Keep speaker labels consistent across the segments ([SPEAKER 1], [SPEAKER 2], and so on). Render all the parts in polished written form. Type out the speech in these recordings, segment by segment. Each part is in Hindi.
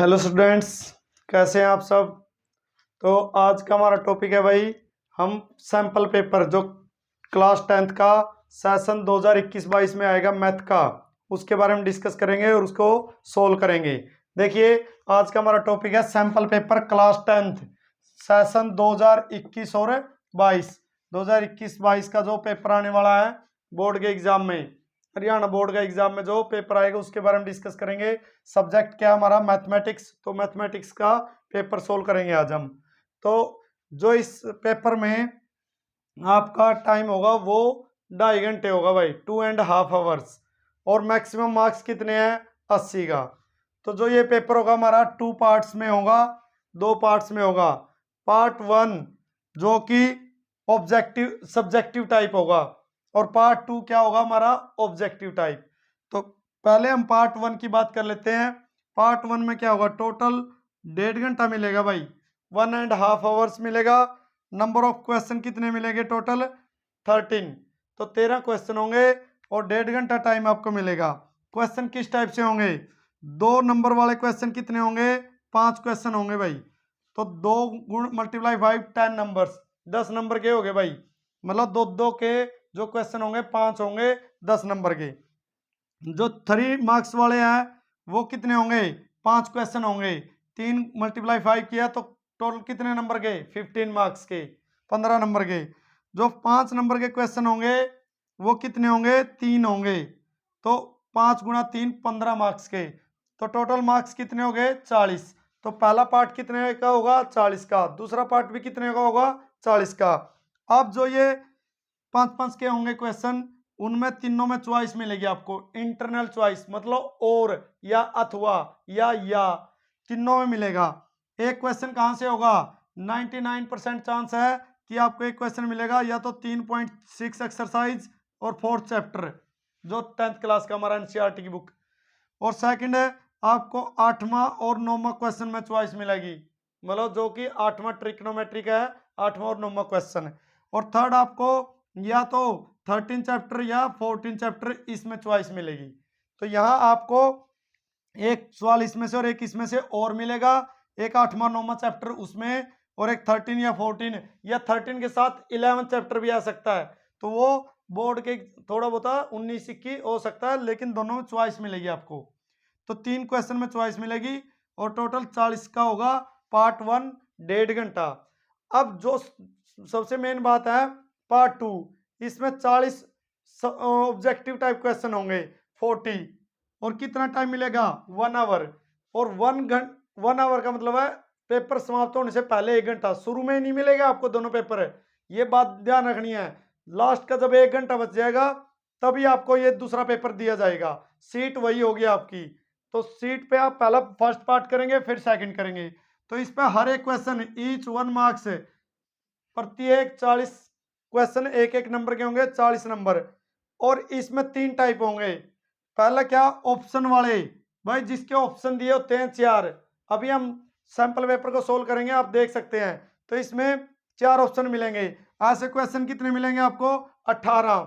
[SPEAKER 1] हेलो स्टूडेंट्स, कैसे हैं आप सब। तो आज का हमारा टॉपिक है भाई, हम सैम्पल पेपर जो क्लास 10th का सेशन 2021-22 में आएगा मैथ का, उसके बारे में डिस्कस करेंगे और उसको सोल्व करेंगे। देखिए, आज का हमारा टॉपिक है sample paper class 10th session 2021 और 22 2021-22 का जो पेपर आने वाला है बोर्ड के एग्जाम में, हरियाणा बोर्ड का एग्जाम में जो पेपर आएगा उसके बारे में डिस्कस करेंगे। सब्जेक्ट क्या हमारा मैथमेटिक्स, तो मैथमेटिक्स का पेपर सोल्व करेंगे आज हम। तो जो इस पेपर में आपका टाइम होगा वो 2.5 घंटे होगा भाई, 2.5 आवर्स, और मैक्सिमम मार्क्स कितने हैं 80 का। तो जो ये पेपर होगा हमारा 2 पार्ट्स में होगा, 2 पार्ट्स में होगा। पार्ट 1 जो कि ऑब्जेक्टिव सब्जेक्टिव टाइप होगा, और पार्ट 2 क्या होगा हमारा ऑब्जेक्टिव टाइप। तो पहले हम पार्ट 1 की बात कर लेते हैं। पार्ट 1 में क्या होगा, टोटल 1.5 घंटा मिलेगा भाई, 1.5 आवर्स मिलेगा। नंबर ऑफ क्वेश्चन कितने मिलेंगे, टोटल 13। तो 13 क्वेश्चन होंगे और 1.5 घंटा टाइम आपको मिलेगा। क्वेश्चन किस टाइप से होंगे, 2 नंबर वाले क्वेश्चन कितने होंगे, 5 क्वेश्चन होंगे भाई। तो 2 गुण मल्टीप्लाई 5 10 नंबर्स, 10 नंबर के हो गए भाई। मतलब दो दो के जो क्वेश्चन होंगे 5 होंगे 10 नंबर के। जो 3 मार्क्स वाले हैं वो कितने होंगे, 5 क्वेश्चन होंगे। 3 मल्टीप्लाई 5 किया तो टोटल कितने नंबर के, 15 मार्क्स के, 15 नंबर के। जो 5 नंबर के क्वेश्चन होंगे वो कितने होंगे, 3 होंगे। तो 5 गुणा 3 15 मार्क्स के। तो टोटल मार्क्स कितने हो गए, 40। तो पहला पार्ट कितने का होगा, 40 का। दूसरा पार्ट भी कितने का होगा, 40 का। अब जो ये 5-5 के होंगे क्वेश्चन, उनमें तीनों में चॉइस मिलेगी आपको, इंटरनल चॉइस, मतलब और या अथवा या तीनों में मिलेगा। एक क्वेश्चन कहां से होगा, 99% चांस है कि आपको एक क्वेश्चन मिलेगा या तो 3.6 एक्सरसाइज और 4th चैप्टर जो 10th क्लास का हमारा एनसीईआरटी की बुक, और सेकंड है आपको 8वां और 9वां क्वेश्चन में चॉइस मिलेगी, मतलब जो कि 8वां ट्रिग्नोमेट्री का है, 8वां और 9वां क्वेश्चन। और थर्ड आपको या तो 13 चैप्टर या 14 चैप्टर इसमें चॉइस मिलेगी। तो यहाँ आपको एक सवाल इसमें से और एक इसमें से और मिलेगा, एक 8वां 9वां चैप्टर उसमें, और एक 13 या 14 या 13 के साथ 11 चैप्टर भी आ सकता है। तो वो बोर्ड के थोड़ा बहुत 19 की हो सकता है, लेकिन दोनों में चॉइस मिलेगी आपको। तो 3 क्वेश्चन में चॉइस मिलेगी और टोटल 40 का होगा पार्ट 1, 1.5 घंटा। अब जो सबसे मेन बात है पार्ट 2, इसमें 40 ऑब्जेक्टिव टाइप क्वेश्चन होंगे 40, और कितना टाइम मिलेगा, 1 आवर। और 1 आवर का मतलब है पेपर समाप्त होने से पहले 1 घंटा, शुरू में ही नहीं मिलेगा आपको दोनों पेपर, ये बात ध्यान रखनी है। लास्ट का जब 1 घंटा बच जाएगा तभी आपको ये दूसरा पेपर दिया जाएगा, सीट वही होगी आपकी। तो सीट पे आप पहला फर्स्ट पार्ट करेंगे फिर सेकंड करेंगे। तो इस पे हर एक क्वेश्चन ईच 1 मार्क्स, प्रत्येक 40 क्वेश्चन एक एक नंबर के होंगे, 40 नंबर। और इसमें 3 टाइप होंगे। पहला क्या, ऑप्शन वाले, भाई जिसके ऑप्शन दिए होते हैं 4। अभी हम सैंपल पेपर को सोल्व करेंगे, आप देख सकते हैं। तो इसमें 4 ऑप्शन मिलेंगे, ऐसे क्वेश्चन कितने मिलेंगे आपको, 18।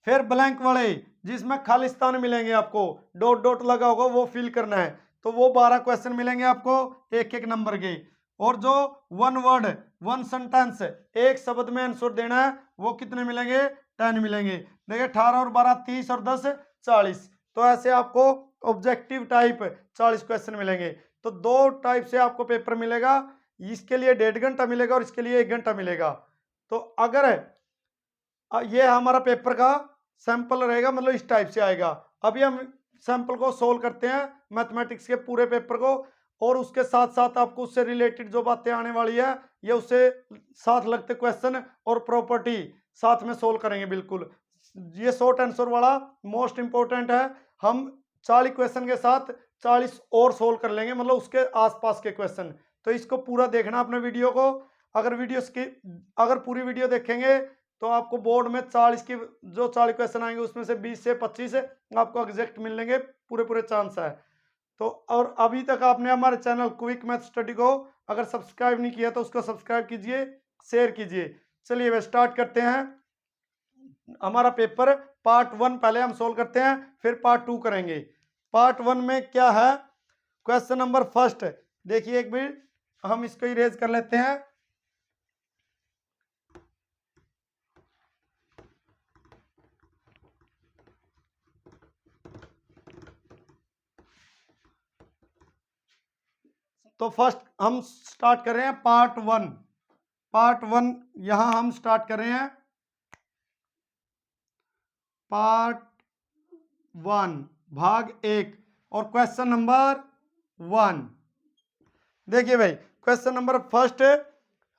[SPEAKER 1] फिर ब्लैंक वाले जिसमें खालिस्तान मिलेंगे आपको, डॉट डॉट लगा होगा वो फिल करना है, तो वो 12 क्वेश्चन मिलेंगे आपको एक एक नंबर के। और जो 1 वर्ड 1 सेंटेंस, एक शब्द में आंसर देना है, वो कितने मिलेंगे, 10 मिलेंगे। देखिए 18 और 12 30 और 10 40। तो ऐसे आपको ऑब्जेक्टिव टाइप 40 क्वेश्चन मिलेंगे। तो 2 टाइप से आपको पेपर मिलेगा, इसके लिए 1.5 घंटा मिलेगा और इसके लिए 1 घंटा मिलेगा। तो अगर ये हमारा पेपर का सैंपल रहेगा, मतलब इस टाइप से आएगा। अभी हम सैंपल को सोल्व करते हैं मैथमेटिक्स के पूरे पेपर को, और उसके साथ साथ आपको उससे रिलेटेड जो बातें आने वाली है ये उससे साथ लगते क्वेश्चन और प्रॉपर्टी साथ में सोल्व करेंगे बिल्कुल। ये शॉर्ट आंसर वाला मोस्ट इंपॉर्टेंट है। हम 40 क्वेश्चन के साथ 40 और सोल्व कर लेंगे, मतलब उसके आसपास के क्वेश्चन। तो इसको पूरा देखना अपने वीडियो को। अगर पूरी वीडियो देखेंगे तो आपको बोर्ड में 40 की जो 40 क्वेश्चन आएंगे उसमें से 20 से 25 आपको एग्जैक्ट मिलेंगे, पूरे पूरे चांस है। तो और अभी तक आपने हमारे चैनल क्विक मैथ स्टडी को अगर सब्सक्राइब नहीं किया तो उसको सब्सक्राइब कीजिए, शेयर कीजिए। चलिए वे स्टार्ट करते हैं हमारा पेपर। पार्ट 1 पहले हम सोल्व करते हैं, फिर पार्ट 2 करेंगे। पार्ट 1 में क्या है, क्वेश्चन नंबर फर्स्ट, देखिए एक मिनट हम इसको इरेज कर लेते हैं। तो फर्स्ट हम स्टार्ट कर रहे हैं पार्ट वन। पार्ट वन यहां हम स्टार्ट कर रहे हैं, पार्ट वन भाग एक और क्वेश्चन नंबर वन। देखिए भाई क्वेश्चन नंबर फर्स्ट,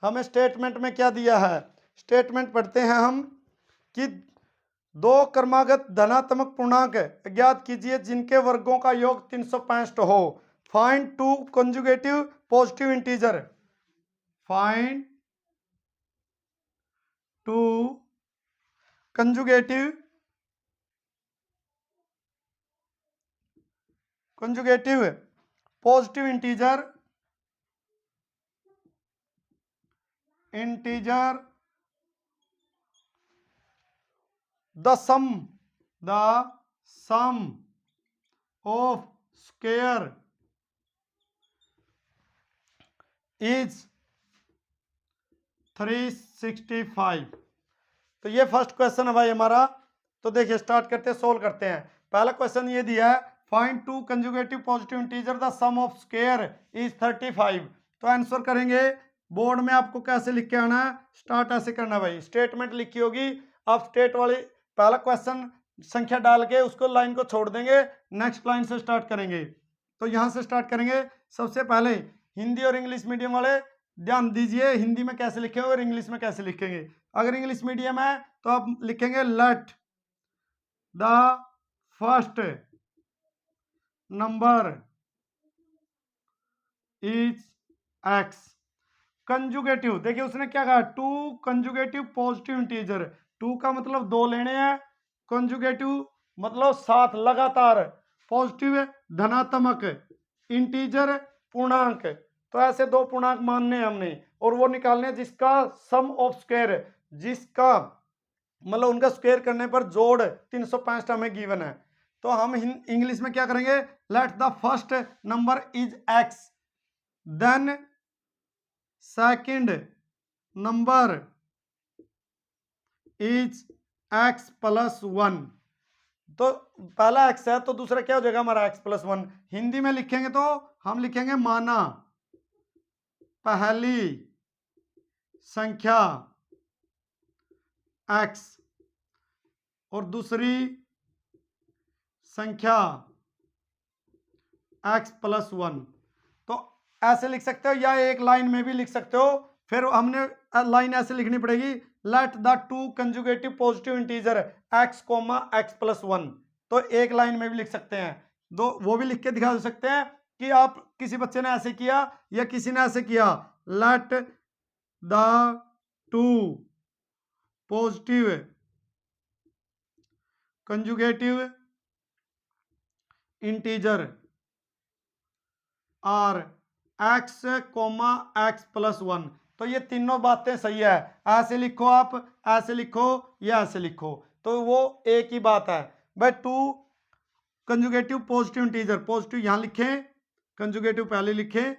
[SPEAKER 1] हमें स्टेटमेंट में क्या दिया है। स्टेटमेंट पढ़ते हैं हम कि दो क्रमागत धनात्मक पूर्णांक ज्ञात कीजिए जिनके वर्गों का योग 365 हो। Find two conjugative positive integer. Find two conjugative positive integer the sum of square is 365। तो ये फर्स्ट क्वेश्चन है भाई हमारा। तो देखिए स्टार्ट करते हैं, सोल्व करते हैं। पहला क्वेश्चन ये दिया है, find two conjugative positive integer the sum of square is 35। तो आंसर करेंगे, बोर्ड में आपको कैसे लिख के आना है, स्टार्ट ऐसे करना भाई। स्टेटमेंट लिखी होगी, आप स्टेट वाली पहला क्वेश्चन संख्या डाल के उसको लाइन को छोड़ देंगे, नेक्स्ट लाइन से स्टार्ट करेंगे। तो यहां से स्टार्ट करेंगे। सबसे पहले हिंदी और इंग्लिश मीडियम वाले ध्यान दीजिए, हिंदी में कैसे लिखेंगे और इंग्लिश में कैसे लिखेंगे। अगर इंग्लिश मीडियम है तो आप लिखेंगे let the first number is x. Conjugative, देखिए उसने क्या कहा, two conjugative positive integer. Two का मतलब दो लेने हैं, कंजुगेटिव मतलब साथ लगातार, पॉजिटिव धनात्मक, इंटीजर पूर्णांक। तो ऐसे दो पूर्णांक मानने हैं हमने और वो निकालने जिसका सम ऑफ स्क्वायर, जिसका मतलब उनका स्क्वायर करने पर जोड़ 365 हमें गिवन है। तो हम इंग्लिश में क्या करेंगे, let the first number is x, then second number is x plus one. तो पहला एक्स है तो दूसरा क्या हो जाएगा हमारा एक्स प्लस वन। हिंदी में लिखेंगे तो हम लिखेंगे माना पहली संख्या एक्स और दूसरी संख्या एक्स प्लस वन। तो ऐसे लिख सकते हो या एक लाइन में भी लिख सकते हो। फिर हमने लाइन ऐसे लिखनी पड़ेगी, let the two conjugative positive integer x comma x plus one. तो एक लाइन में भी लिख सकते हैं, दो वो भी लिख के दिखा सकते हैं कि आप किसी बच्चे ने ऐसे किया या किसी ने ऐसे किया, let the two positive conjugative integer are x comma x plus one. तो ये तीनों बातें सही है, ऐसे लिखो आप, ऐसे लिखो या ऐसे लिखो, तो वो एक ही बात है। भाई two conjugative positive integer, positive यहां लिखें, कंजुगेटिव पहले लिखें,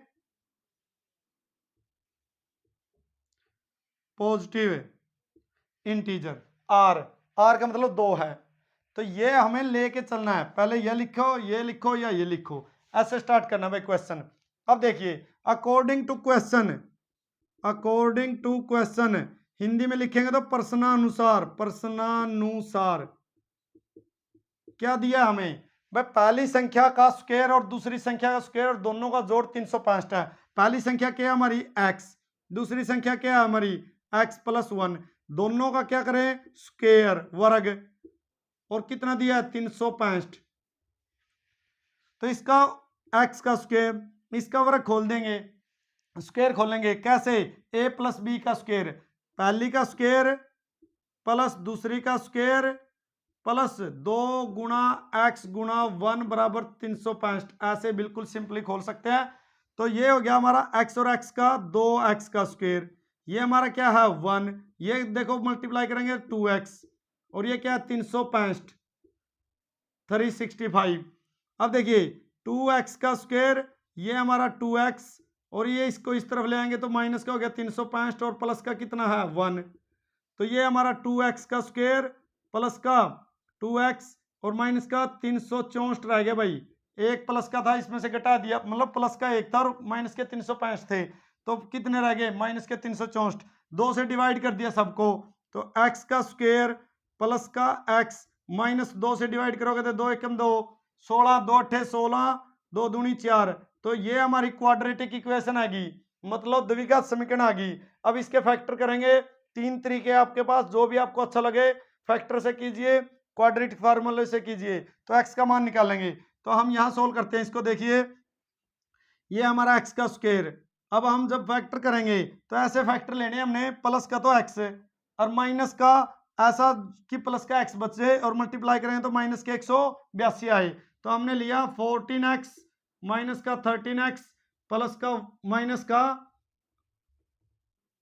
[SPEAKER 1] पॉजिटिव इंटीजर आर, आर का मतलब दो है। तो ये हमें लेके चलना है, पहले ये लिखो या ये लिखो, ऐसे स्टार्ट करना भाई क्वेश्चन। अब देखिए according to question, according to question Hindi में लिखेंगे तो प्रश्नानुसार, प्रश्नानुसार क्या दिया हमें भाई, पहली संख्या का स्क्वायर और दूसरी संख्या का स्क्वायर और दोनों का जोड़ 365 है। पहली संख्या क्या है हमारी एक्स, दूसरी संख्या क्या है हमारी एक्स प्लस वन, दोनों का क्या करें स्क्वायर वर्ग, और कितना दिया है 365। तो इसका एक्स का स्क्वायर, इसका वर्ग खोल देंगे, स्क्वायर खोलेंगे कैसे, ए प्लस बी का स्क्वायर, पहली का स्क्वायर प्लस दूसरी का स्क्वायर प्लस 2 गुणा एक्स गुणा 1 बराबर 365, ऐसे बिल्कुल सिंपली खोल सकते हैं। तो ये हो गया हमारा एक्स और एक्स का 2x का स्क्वायर, ये हमारा क्या है 1, ये देखो मल्टीप्लाई करेंगे 2x, और ये क्या है 365 365। अब देखिए 2x का स्क्वायर ये हमारा 2x और ये इसको इस तरफ ले आएंगे तो माइनस का हो गया 365 और प्लस का कितना है 1। तो ये हमारा 2x का स्क्वायर प्लस का 2x और माइनस का 364 रह गया भाई। एक प्लस का था इसमें से घटा दिया, मतलब प्लस का एक था और माइनस के 365 थे, तो कितने रह गए माइनस के 364। 2 से डिवाइड कर दिया सबको, तो x का स्क्वायर प्लस का x माइनस 2 से डिवाइड करोगे तो 2 एकम 2, 16, 2 अट्ठे 16, 2 दूनी 4। तो ये हमारी क्वाड्रेटिक इक्वेशन आएगी, मतलब द्विघात समीकरण आ गई। अब इसके फैक्टर करेंगे, 3 तरीके आपके पास, जो भी आपको अच्छा लगे फैक्टर से कीजिए, क्वाड्रेटिक फार्मूले से कीजिए, तो x का मान निकालेंगे। तो हम यहाँ सोल्व करते हैं इसको। देखिए ये हमारा x का स्क्वायर, अब हम जब फैक्टर करेंगे तो ऐसे फैक्टर लेने हमने, प्लस का तो x और माइनस का ऐसा कि प्लस का x बचे और मल्टीप्लाई करेंगे तो माइनस के 182 आए। तो हमने लिया 14x माइनस का 13x प्लस का माइनस का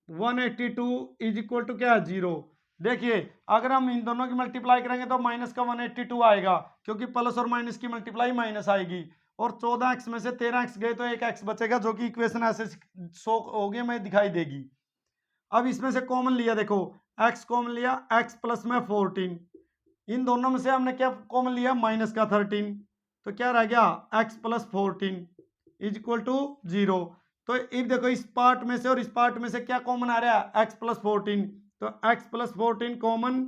[SPEAKER 1] 182 इज इक्वल टू क्या है 0। देखिए अगर हम इन दोनों की मल्टीप्लाई करेंगे तो माइनस का 182 आएगा, क्योंकि प्लस और माइनस की मल्टीप्लाई माइनस आएगी। और 14x में से 13x गए तो एक x बचेगा, जो कि इक्वेशन ऐसे शो होगी हमें दिखाई देगी। अब इसमें से कॉमन लिया, देखो x कॉमन लिया, x प्लस में 14, इन दोनों में से हमने क्या कॉमन लिया माइनस का 13, तो क्या रह गया x plus 14 is equal to 0। तो इफ देखो इस पार्ट में से और इस पार्ट में से क्या कॉमन आ रहा है x प्लस 14, तो x प्लस 14 कॉमन,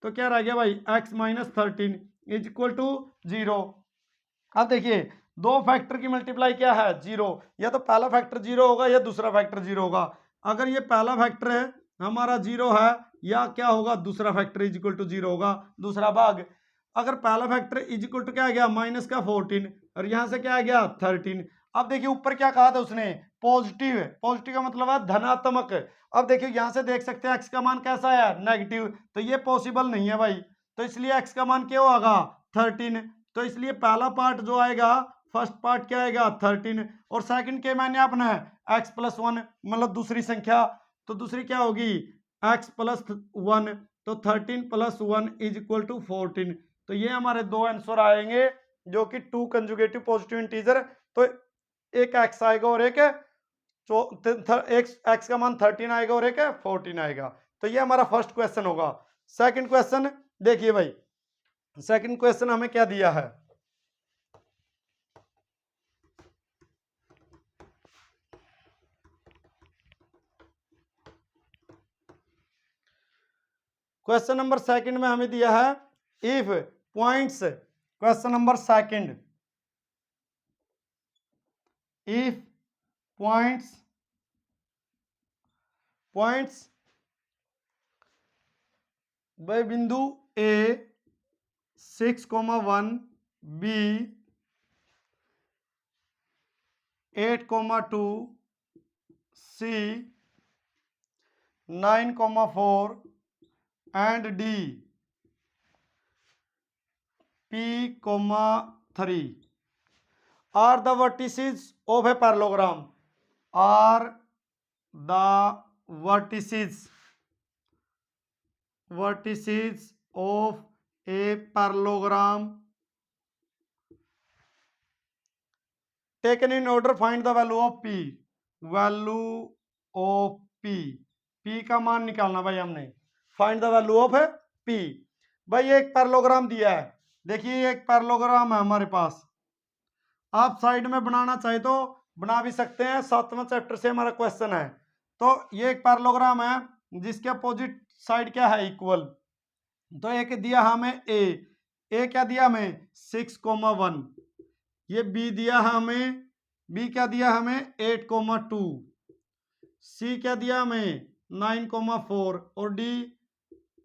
[SPEAKER 1] तो क्या रह गया भाई x minus 13 is equal to 0। अब देखिए दो फैक्टर की मल्टीप्लाई क्या है 0, या तो पहला फैक्टर 0 होगा या दूसरा फैक्टर 0 होगा। अगर ये पहला फैक्टर है हमारा 0 है, या क्या होगा दूसरा फैक्टर इज इक्वल टू 0 होगा, दूसरा भाग। अगर पहला फैक्टर इज इक्वल टू क्या आ गया माइनस का 14 और यहां से क्या आ गया 13। अब देखिए ऊपर क्या कहा था उसने पॉजिटिव, पॉजिटिव का मतलब है धनात्मक। अब देखिए यहां से देख सकते हैं एक्स का मान कैसा है नेगेटिव, तो ये पॉसिबल नहीं है भाई, तो इसलिए एक्स का मान क्या होगा 13। तो इसलिए पहला पार्ट जो आएगा, फर्स्ट पार्ट क्या आएगा 13, और सेकंड के मैंने अपना है x प्लस 1, मतलब दूसरी संख्या, तो दूसरी क्या होगी x प्लस 1, तो 13 प्लस 1 इज इक्वल टू 14। तो ये हमारे दो आंसर आएंगे, जो कि 2 कंजुगेटिव पॉजिटिव इंटीजर। तो एक x आएगा और एक x का मान 13 आएगा और एक 14 आएगा। तो ये हमारा फर्स्ट क्वेश्चन होगा। सेकंड क्वेश्चन देखिए भाई, सेकंड क्वेश्चन हमें क्या दिया है, क्वेश्चन नंबर सेकंड में हमें दिया है if points, question number second, if points भाई बिंदु ए 6,1, B 8,2, C 9,4 and D P,3 are the vertices of a parallelogram, are the vertices of a parallelogram taken in order, find the value of P, value of P का मान निकालना भाई हमने, find the value of P। भाई एक पैरेललोग्राम दिया है, देखिए एक पैरेललोग्राम है हमारे पास, आप साइड में बनाना चाहे तो बना भी सकते हैं, 7वां चैप्टर से हमारा क्वेश्चन है। तो ये एक पैरेललोग्राम है जिसके अपोजिट साइड क्या है इक्वल, तो एक दिया हमें ए क्या दिया हमें 6,1, ये बी दिया हमें, बी क्या दिया हमें 8,2, सी क्या दिया हमें 9,4 और डी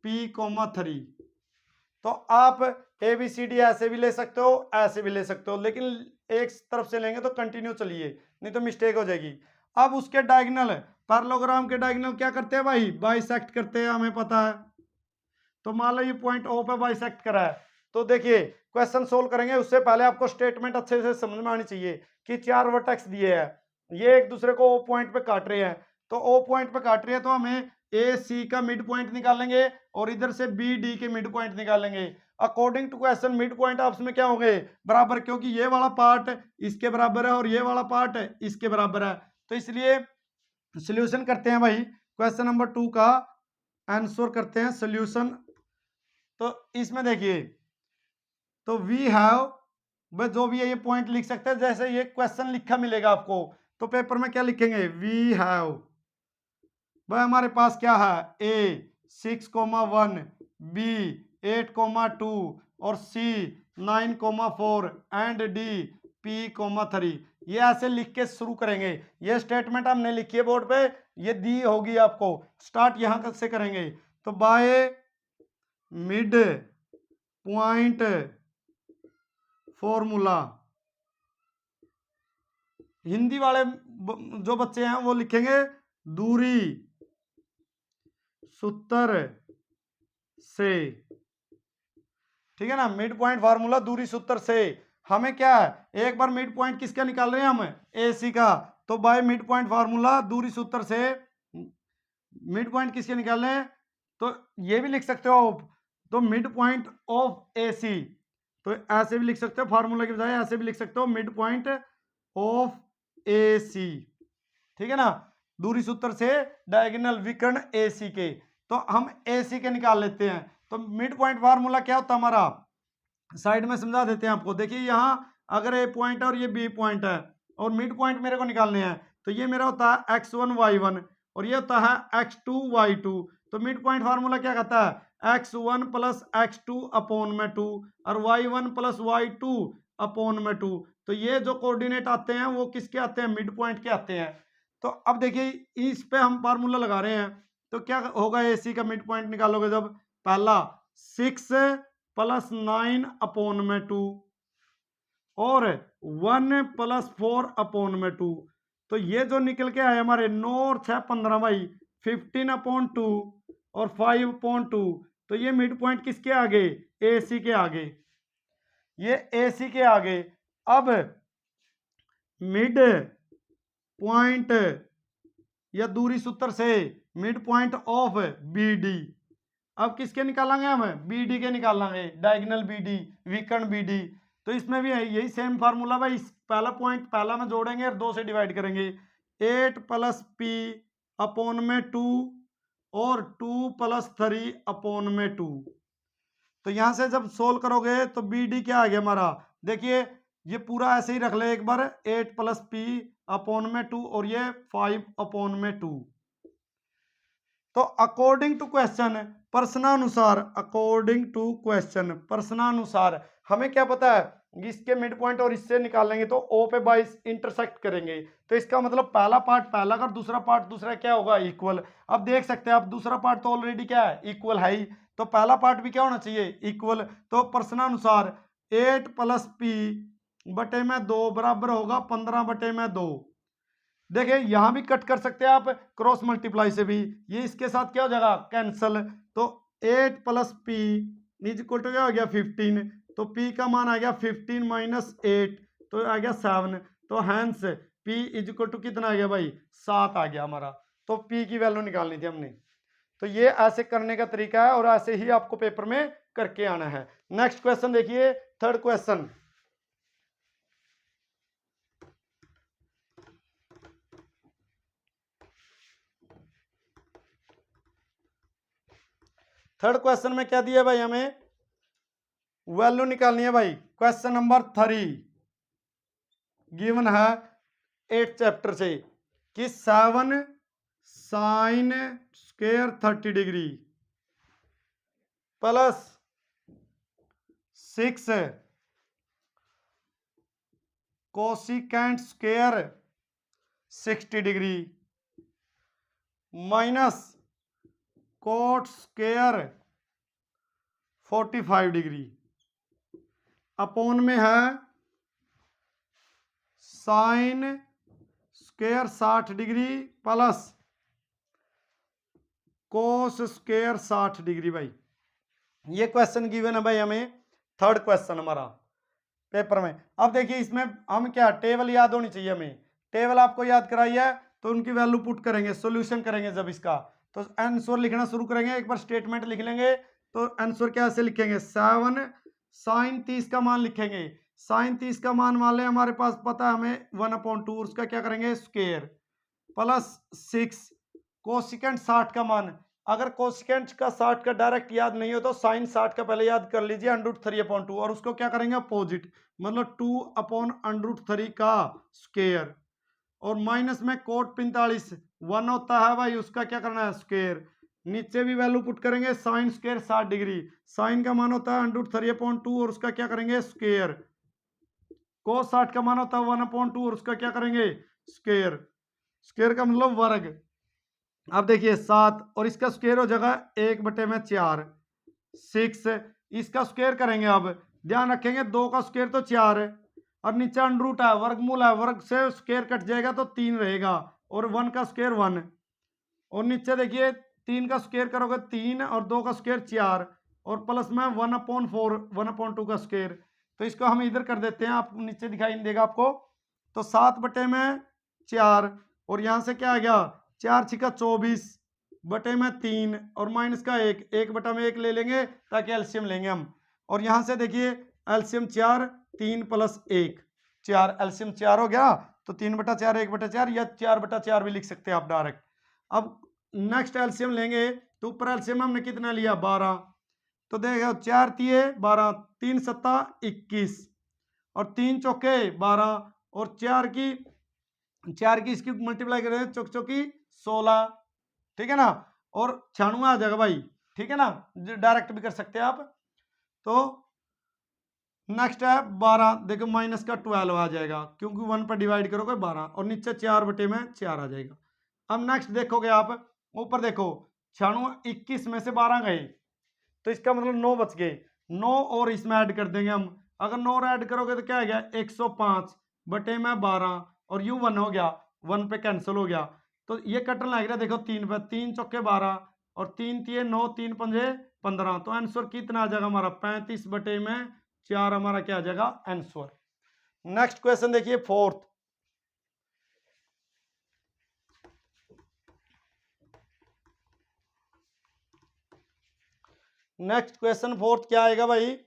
[SPEAKER 1] P,3। तो आप ए बी सी डी ऐसे भी ले सकते हो, ऐसे भी ले सकते हो, लेकिन एक तरफ से लेंगे तो कंटिन्यू चलिए, नहीं तो मिस्टेक हो जाएगी। अब उसके डायगोनल, पैरेललोग्राम के डायगोनल क्या करते हैं भाई बाइसेक्ट करते हैं, हमें पता है। तो मान लो ये पॉइंट ओ पे बाइसेक्ट करा है, तो देखिए क्वेश्चन सोल्व करेंगे उससे पहले आपको स्टेटमेंट अच्छे से समझ में आनी चाहिए कि 4 वर्टेक्स दिए हैं, ये एक दूसरे को ओ पॉइंट पे काट रहे हैं, तो ओ पॉइंट पे काट रहे हैं तो हमें ए सी का मिड पॉइंट निकालेंगे और इधर से बी डी के मिड पॉइंट निकालेंगे। According to question midpoint आपस में क्या होंगे, बराबर, क्योंकि ये वाला पार्ट इसके बराबर है और ये वाला पार्ट इसके बराबर है। तो इसलिए सॉल्यूशन करते हैं भाई क्वेश्चन नंबर 2 का, आंसर करते हैं सॉल्यूशन। तो इसमें देखिए, तो वी हैव, जो भी है ये पॉइंट लिख सकते हैं, जैसे ये क्वेश्चन लिखा मिलेगा आपको तो पेपर में क्या लिखेंगे, वी हैव, भाई हमारे पास क्या है, ए 6,1, बी 8,2 और सी 9,4 एंड डी P,3। ये ऐसे लिख के शुरू करेंगे। ये स्टेटमेंट हमने लिखी है बोर्ड पे, ये दी होगी आपको। स्टार्ट यहां से करेंगे, तो by mid point formula, Hindi वाले जो बच्चे हैं वो लिखेंगे दूरी सूत्र से, ठीक है ना। मिड पॉइंट फार्मूला दूरी सूत्र से। हमें क्या है, एक बार मिड पॉइंट किसका निकाल रहे हैं हम, AC का, तो बाय मिड पॉइंट फार्मूला दूरी सूत्र से मिड पॉइंट किसके निकाल रहे हैं, तो ये भी लिख सकते हो, तो मिड पॉइंट ऑफ AC, तो ऐसे भी लिख सकते हो, फार्मूला के बजाय ऐसे भी लिख सकते हो, मिड पॉइंट ऑफ AC, ठीक है ना। दूरी सूत्र से डायगोनल विकर्ण AC के, तो हम AC के निकाल लेते हैं। तो मिड पॉइंट फार्मूला क्या होता है हमारा, साइड में समझा देते हैं आपको। देखिए यहां अगर A पॉइंट है और ये B पॉइंट है और मिड पॉइंट मेरे को निकालने हैं, तो ये मेरा होता है x1 y1 और ये होता है x2 y2। तो मिड पॉइंट फार्मूला क्या कहता है, x1 प्लस x2 अपॉन में 2 और y1 प्लस y2 अपॉन में 2। तो ये जो कोऑर्डिनेट आते हैं वो किसके आते हैं, मिड पॉइंट के आते हैं। तो अब देखिए इस पे हम फार्मूला लगा रहे हैं, तो क्या होगा, AC का मिड पॉइंट निकालोगे जब, पहला 6 प्लस 9 अपॉन में 2 और 1 प्लस 4 अपॉन में 2। तो ये जो निकल के आए हमारे 9 और 6 15 भाई, 15 अपॉन 2 और 5 अपॉन 2। तो ये मिड पॉइंट किसके आगे, AC के आगे, ये AC के आगे। अब मिड पॉइंट या दूरी सूत्र से मिड पॉइंट ऑफ BD, अब किसके निकालेंगे हम, BD के निकालेंगे, डायगोनल BD, विकर्ण BD। तो इसमें भी है यही सेम फार्मूला भाई, पहला पॉइंट पहला में जोड़ेंगे और 2 से डिवाइड करेंगे, 8 प्लस P अपॉन में 2 और 2 प्लस 3 अपॉन में 2। तो यहां से जब सोल्व करोगे तो BD क्या आ गया हमारा, देखिए ये पूरा ऐसे ही रख ले एक बार, 8 प्लस P अपॉन में 2 और ये 5 अपॉन में 2। तो अकॉर्डिंग टू क्वेश्चन, प्रश्नानुसार, अकॉर्डिंग टू क्वेश्चन प्रश्नानुसार, हमें क्या पता है, इसके मिड पॉइंट और इससे निकालेंगे तो O पे 22 इंटरसेक्ट करेंगे। तो इसका मतलब पहला पार्ट पहला का, दूसरा पार्ट दूसरा क्या होगा, इक्वल। अब देख सकते हैं आप दूसरा पार्ट तो ऑलरेडी क्या है, इक्वल है ही, तो पहला पार्ट भी क्या होना चाहिए, इक्वल। तो प्रश्नानुसार 8 प्लस P बटे में 2 बराबर होगा 15 बटे में 2। देखिए यहां भी कट कर सकते हैं आप क्रॉस मल्टीप्लाई से भी, ये इसके साथ क्या हो जाएगा, कैंसल। तो 8 plus P is equal to क्या हो गया, 15। तो P का मान आ गया 15 माइनस 8, तो आ गया 7। तो hence P is equal to कितना आ गया भाई, 7 आ गया हमारा। तो P की वैल्यू निकालनी थी हमने। तो ये ऐसे करने का तरीका है और ऐसे ही आपको पेपर में करके आना है। नेक्स्ट क्वेश्चन देखिए, थर्ड क्वेश्चन। थर्ड क्वेश्चन में क्या दिया भाई, हमें वैल्यू निकालनी है भाई। क्वेश्चन नंबर 3 गिवन है 8 चैप्टर से कि 7 sine square 30 degree plus 6 cosecant square 60 degree minus cot square 45 degree upon में है sine square 60 degree plus cos square 60 degree. भाई ये क्वेश्चन गिवन है भाई हमें, थर्ड क्वेश्चन हमारा पेपर में। अब देखिए इसमें हम क्या, टेबल याद होनी चाहिए हमें, टेबल आपको याद कराई है तो उनकी वैल्यू पुट करेंगे, सॉल्यूशन करेंगे जब इसका, तो आंसर लिखना शुरू करेंगे। एक बार स्टेटमेंट लिख लेंगे तो आंसर क्या ऐसे लिखेंगे 7 साइन 30 का मान लिखेंगे। साइन 30 का मान ले हमारे पास पता है हमें 1/2, उसका क्या करेंगे स्क्वायर, प्लस 6 कोसिकेंट 60 का मान। अगर कोसिकेंट का 60 का डायरेक्ट याद नहीं हो तो साइन 60 का पहले याद कर लीजिए √3/2 और उसको क्या करेंगे अपोजिट, मतलब 2/√3 का स्क्वायर। और माइनस में कोट 45 1 होता है भाई, उसका क्या करना है स्क्वायर। नीचे भी वैल्यू पुट करेंगे साइन स्क्वायर 60 डिग्री, साइन का मान होता है √3/2 और उसका क्या करेंगे स्क्वायर। कोस 60 का मान होता है 1/2 और उसका क्या करेंगे स्क्वायर। स्क्वायर का मतलब वर्ग। अब देखिए 7 और इसका स्क्वायर हो जाएगा 1/4 6, इसका स्क्वायर करेंगे। अब ध्यान रखेंगे 2 का स्क्वायर तो 4 है और नीचे अंडर है, वर्गमूल है, वर्ग से स्क्वायर कट जाएगा तो 3 रहेगा और 1 का स्क्वायर 1 और नीचे देखिए 3 का स्क्वायर करोगे 3 और 2 का स्क्वायर 4 और प्लस में 1/4 1/2 का स्क्वायर। तो इसको हम इधर कर देते हैं, आप नीचे दिखाई नहीं देगा आपको। तो 7/4 और यहाँ से क्या आ गया 4 × 24/3 और माइनस का 1 ले लेंगे ताकि एलसीएम लेंगे हम। और यहाँ से देखिए एलसीएम 4 3 + 1 4, एलसीएम 4 हो गया तो 3/4 1/4 या 4/4 भी लिख सकते हैं आप डायरेक्ट। अब नेक्स्ट एलसीएम लेंगे तो ऊपर एलसीएम हमने कितना लिया 12, तो देखो 4 तिये 12 3 सत्ता 21 और 3 चौके 12 और 4 की इसकी मल्टीप्लाई करें चौक चौकी 16, ठीक है ना। और 96 आ जाएगा भाई, ठीक है ना, डायरेक्ट भी कर सकते हैं आप। तो नेक्स्ट है 12, देखो माइनस का 12 आ जाएगा क्योंकि 1 पर डिवाइड करोगे 12 और नीचे 4/4 आ जाएगा। अब नेक्स्ट देखोगे आप ऊपर देखो 96 21 में से 12 गए तो इसका मतलब 9 बच गए, 9 और इसमें ऐड कर देंगे हम। अगर 9 ऐड करोगे तो क्या आ गया 105/12 और यू 1 हो गया, 1 पे कैंसिल हो गया तो ये कटन लग रहा है। देखो 3 पे 3 चौके 12 और 3 तिये 9 3 पंजे 15, तो आंसर कितना आ जाएगा हमारा 35/4 हमारा क्या आ जाएगा आंसर। नेक्स्ट क्वेश्चन देखिए फोर्थ। नेक्स्ट क्वेश्चन फोर्थ क्या आएगा भाई,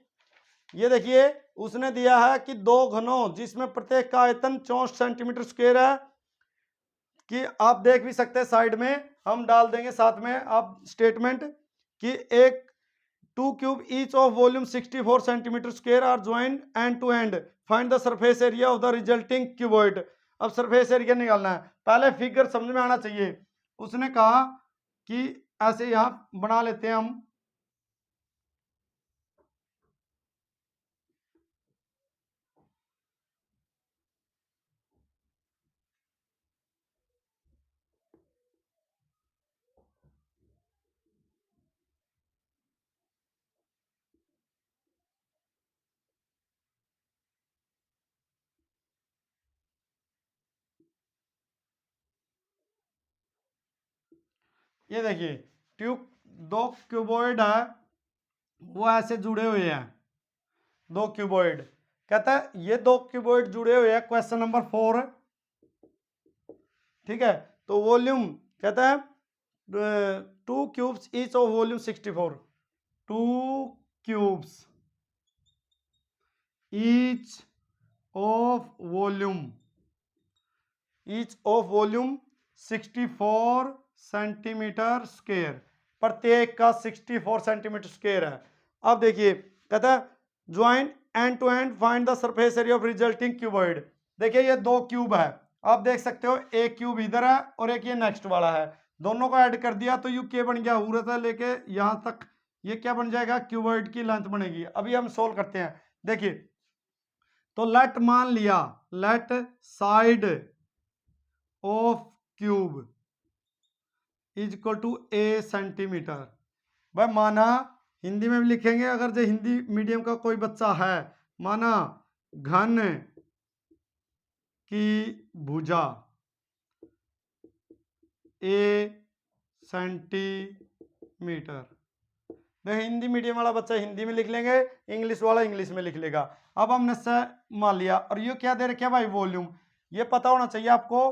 [SPEAKER 1] ये देखिए उसने दिया है कि 2 घनों जिसमें प्रत्येक का आयतन 64 सेंटीमीटर स्क्वायर है, कि आप देख भी सकते हैं साइड में हम डाल देंगे साथ में आप स्टेटमेंट कि एक 2 cube each of volume 64 centimetre square are joint end to end, find the surface area of the resulting cuboid. अब सरफेस एरिया निकालना है, पहले फिगर समझ में आना चाहिए। उसने कहा कि ऐसे यहां बना लेते हैं हम, ये देखिए ट्यूब 2 क्यूबॉइड है वो ऐसे जुड़े हुए हैं, 2 क्यूबॉइड। कहता है ये 2 क्यूबॉइड जुड़े हुए हैं, क्वेश्चन नंबर 4, ठीक है। तो वॉल्यूम कहता है 2 cubes each of volume 64, 2 cubes each of volume 64 centimetre square, प्रत्येक का 64 सेंटीमीटर स्क्वायर है। अब देखिए कहता है joint end to end find the surface area of resulting cuboid. देखिए ये 2 क्यूब है, आप देख सकते हो एक क्यूब इधर है और एक ये नेक्स्ट वाला है, दोनों को ऐड कर दिया तो यू के बन गया, उधर से लेके यहां तक ये क्या बन जाएगा क्यूबॉइड की लेंथ बनेगी। अभी हम सोल्व करते हैं। देखिए तो लेट मान लिया let side of cube is equal to a centimetre. भाई माना हिंदी में भी लिखेंगे अगर जो हिंदी मीडियम का कोई बच्चा है, माना घन की भुजा ए सेंटीमीटर। देखो हिंदी मीडियम वाला बच्चा हिंदी में लिख लेंगे, इंग्लिश वाला इंग्लिश में लिख लेगा। अब हमने से मान लिया और ये क्या दे रखे भाई वॉल्यूम। ये पता होना चाहिए आपको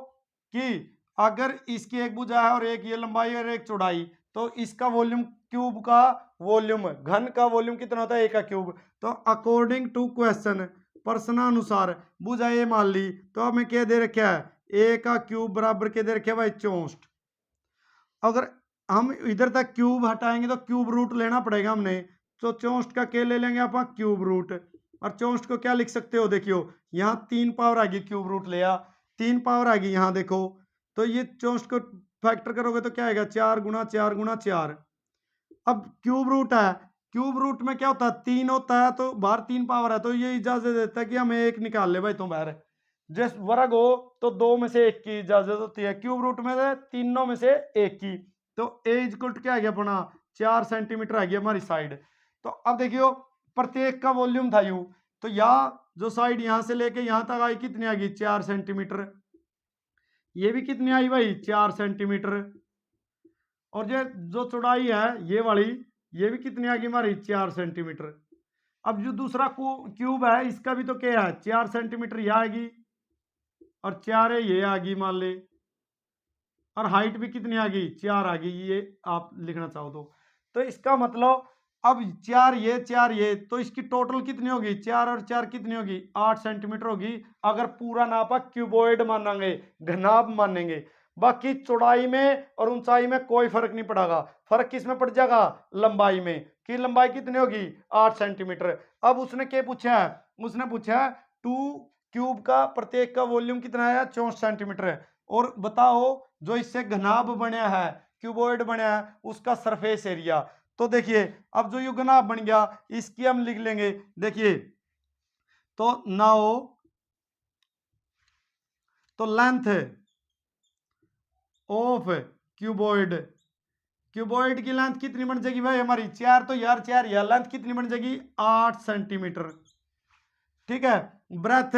[SPEAKER 1] कि अगर इसकी एक भुजा है और एक ये लंबाई और एक चौड़ाई, तो इसका वॉल्यूम, क्यूब का वॉल्यूम, घन का वॉल्यूम कितना होता है, ए का क्यूब। तो अकॉर्डिंग टू क्वेश्चन, प्रश्नानुसार बुझा ये मान ली, तो हमें क्या दे रखा है, ए का क्यूब बराबर के दे रखे भाई 64। अगर हम इधर तक क्यूब हटाएंगे तो क्यूब रूट लेना पड़ेगा हमने, तो 64 का के ले लेंगे आप क्यूब रूट। और 64 को क्या लिख सकते हो, देखियो यहाँ 3 पावर आ गई, क्यूब रूट लिया 3 पावर आ गई यहाँ देखो, तो ये 64 को फैक्टर करोगे तो क्या आएगा, 4 गुना 4 गुना 4। अब क्यूब रूट है, क्यूब रूट में क्या होता है, 3 होता है, तो बाहर 3 पावर है, तो ये इजाजत देता है कि हमें एक निकाल ले भाई तुम बाहर। जिस वर्ग हो तो 2 में से 1 की इजाजत होती है, क्यूब रूट में से तीनों में से 1 की। तो ए इक्वल टू क्या आ गया अपना, 4 सेंटीमीटर आ गया हमारी साइड। तो अब देखियो प्रत्येक का वॉल्यूम था यू, तो यहाँ जो साइड यहां से लेके यहां तक आई कितनी आ गई, 4 सेंटीमीटर। ये भी कितनी आई भाई, 4 सेंटीमीटर। और ये जो चौड़ाई है ये वाली, ये भी कितनी आ गई हमारी, 4 सेंटीमीटर। अब जो दूसरा क्यूब है इसका भी तो क्या है, 4 सेंटीमीटर यह आएगी, और 4 है ये आ गई मान ले, और हाइट भी कितनी आ गई, 4 आ गई, ये आप लिखना चाहो तो इसका मतलब अब 4 ये 4 ये, तो इसकी टोटल कितनी होगी, 4 और 4 कितनी होगी, 8 सेंटीमीटर होगी। अगर पूरा नापा क्यूबॉइड मानेंगे, घनाभ मानेंगे। बाकी चौड़ाई में और ऊंचाई में कोई फर्क नहीं पड़ेगा, फर्क किस में पड़ जाएगा, लंबाई में, कि लंबाई कितनी होगी, 8 सेंटीमीटर। अब उसने क्या पूछा है, उसने पूछा है 2 क्यूब का प्रत्येक का वॉल्यूम कितना है, 64 सेंटीमीटर है। और बताओ जो इससे घनाभ बनया है, क्यूबॉइड बनया है, उसका सरफेस एरिया। तो देखिए अब जो ये घनाभ बन गया इसकी हम लिख लेंगे, देखिए तो नाउ तो लेंथ ऑफ क्यूबॉइड, क्यूबॉइड की लेंथ कितनी बन जाएगी भाई हमारी, 4, तो यार 4 यार लेंथ कितनी बन जाएगी, 8 सेंटीमीटर। ठीक है, ब्रेथ,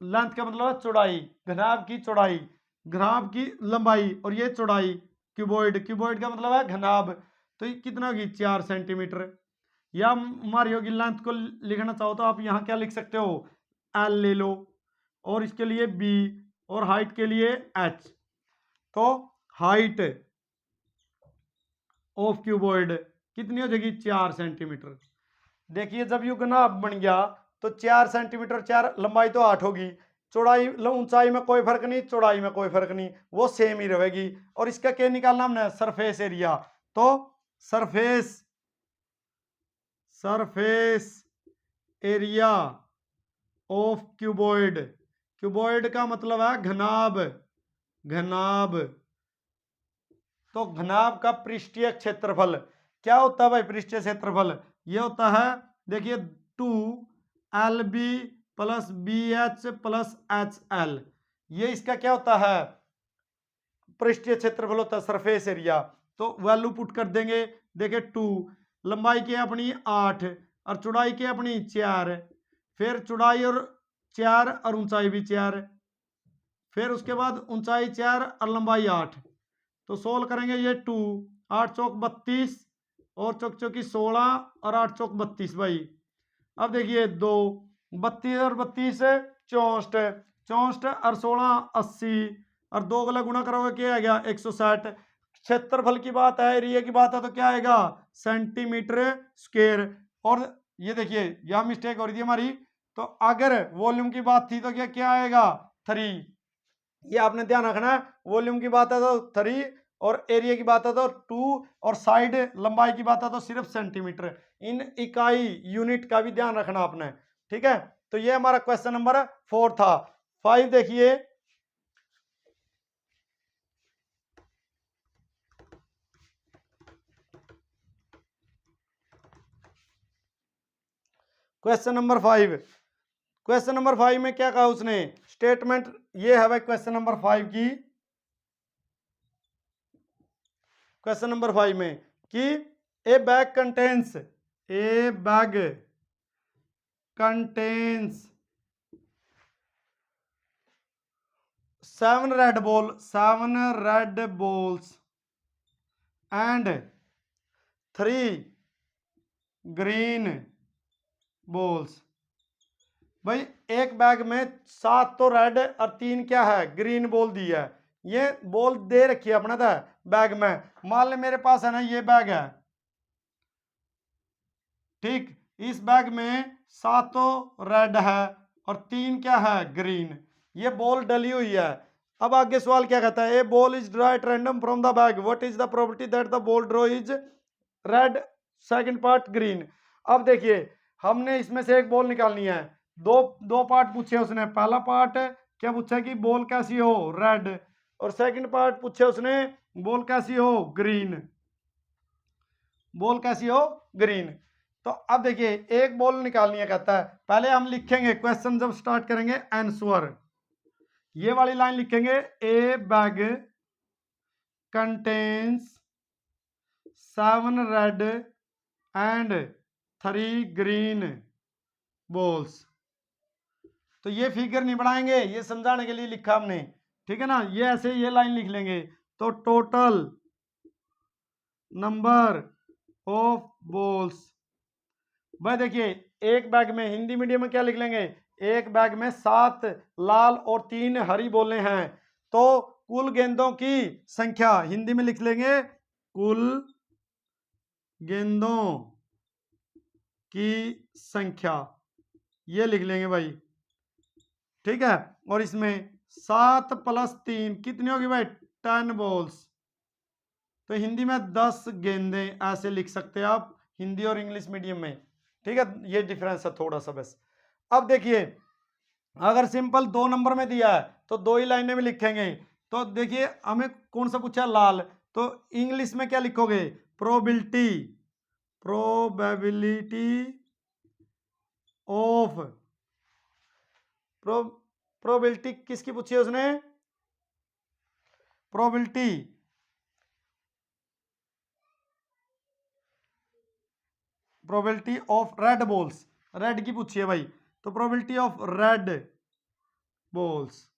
[SPEAKER 1] लेंथ का मतलब चौड़ाई, घनाभ की चौड़ाई, घनाभ की लंबाई, और ये चौड़ाई क्यूबॉइड, क्यूबॉइड का मतलब है घनाभ, तो ये कितना होगी, 4 सेंटीमीटर। या हमारी होगी लेंथ को लिखना चाहो तो आप यहाँ क्या लिख सकते हो, एल ले लो, और इसके लिए बी, और हाइट के लिए एच। तो हाइट ऑफ क्यूबॉइड कितनी हो जाएगी, 4 सेंटीमीटर। देखिए जब ये घनाभ बन गया तो 4 सेंटीमीटर, 4 लंबाई तो 8 होगी, चौड़ाई ऊंचाई में कोई फर्क नहीं, चौड़ाई में कोई फर्क नहीं, वो सेम ही रहेगी। और इसका क्या निकालना हमने, सरफेस एरिया। तो surface, surface area of cuboid, cuboid का मतलब है घनाभ, घनाभ। तो घनाभ का पृष्ठीय क्षेत्रफल क्या होता है भाई, पृष्ठीय क्षेत्रफल ये होता है, देखिए 2LB plus BH plus HL, ये इसका क्या होता है, पृष्ठीय क्षेत्रफल होता है, सरफेस एरिया। तो वैल्यू पुट कर देंगे, देखिए 2, लंबाई की अपनी 8, और चौड़ाई की अपनी 4, फिर चौड़ाई और 4 और ऊंचाई भी 4, फिर उसके बाद ऊंचाई 4 और लंबाई 8। तो सोल्व करेंगे, ये 2, 8 चौक 32, और चौक चौकी 16, और 8 चौक 32 भाई। अब देखिए 2, 32 और 32 64, 64 और 16 80, और 2 गला गुणा करोगे क्या आ गया, 160। क्षेत्रफल की बात है, एरिया की बात है, तो क्या आएगा, सेंटीमीटर स्क्वायर। और ये देखिए यह मिस्टेक हो रही थी हमारी, तो अगर वॉल्यूम की बात थी तो क्या क्या आएगा, 3। ये आपने ध्यान रखना है, वॉल्यूम की बात है तो 3, और एरिया की बात है तो 2, और साइड लंबाई की बात है तो सिर्फ सेंटीमीटर। इन इकाई यूनिट का भी ध्यान रखना आपने, ठीक है। तो ये हमारा क्वेश्चन नंबर 4 था। 5 देखिए, क्वेश्चन नंबर 5, क्वेश्चन नंबर 5 में क्या कहा उसने, स्टेटमेंट ये है भाई क्वेश्चन नंबर 5 की, क्वेश्चन नंबर 5 में कि ए bag contains, A bag contains 7 red ball, 7 red balls and 3 green balls. भाई एक बैग में 7 तो रेड और 3 क्या है, ग्रीन बॉल दी है। ये बॉल दे रखी है अपना था, बैग में। मान ले मेरे पास है ना ये बैग है, ठीक, इस बैग में 7 रेड है और 3 क्या है, ग्रीन। ये बॉल डली हुई है। अब आगे सवाल क्या कहता है, a ball is draw at random from the bag, what is the probability that the ball draw is red, second part green. अब देखिए हमने इसमें से एक बॉल निकालनी है। दो दो पार्ट पूछे उसने। पहला पार्ट क्या पूछा कि बॉल कैसी हो, रेड, और सेकंड पार्ट पूछे उसने बॉल कैसी हो, ग्रीन, बॉल कैसी हो, ग्रीन। तो अब देखिए एक बॉल निकालनी है कहता है, पहले हम लिखेंगे क्वेश्चन जब स्टार्ट करेंगे आंसर, ये वाली लाइन लिखेंगे, ए bag contains 7 red and 3 green balls. तो ये फिगर नहीं बढ़ाएंगे, ये समझाने के लिए लिखा हमने, ठीक है ना। ये ऐसे ये लाइन लिख लेंगे। तो टोटल नंबर ऑफ बॉल्स, भाई देखिए एक बैग में, हिंदी मीडियम में क्या लिख लेंगे, एक बैग में 7 लाल और 3 हरी बॉलें हैं, तो कुल गेंदों की संख्या हिंदी में लिख लेंगे, कुल गेंदों की संख्या, ये लिख लेंगे भाई, ठीक है। और इसमें 7 + 3 कितनी होगी भाई, 10 बॉल्स। तो हिंदी में 10 गेंदें ऐसे लिख सकते हैं आप, हिंदी और इंग्लिश मीडियम में, ठीक है। ये डिफरेंस है थोड़ा सा बस। अब देखिए अगर सिंपल 2 नंबर में दिया है तो 2 ही लाइनें में लिखेंगे। तो देखिए हमें कौन सा पूछा, लाल, तो इंग्लिश में क्या लिखोगे, प्रोबेबिलिटी, प्रोबेबिलिटी ऑफ, प्रोबेबिलिटी किसकी पूछी है उसने, probability, probability of red balls, red की पूछी है भाई, तो प्रोबेबिलिटी ऑफ रेड बॉल्स।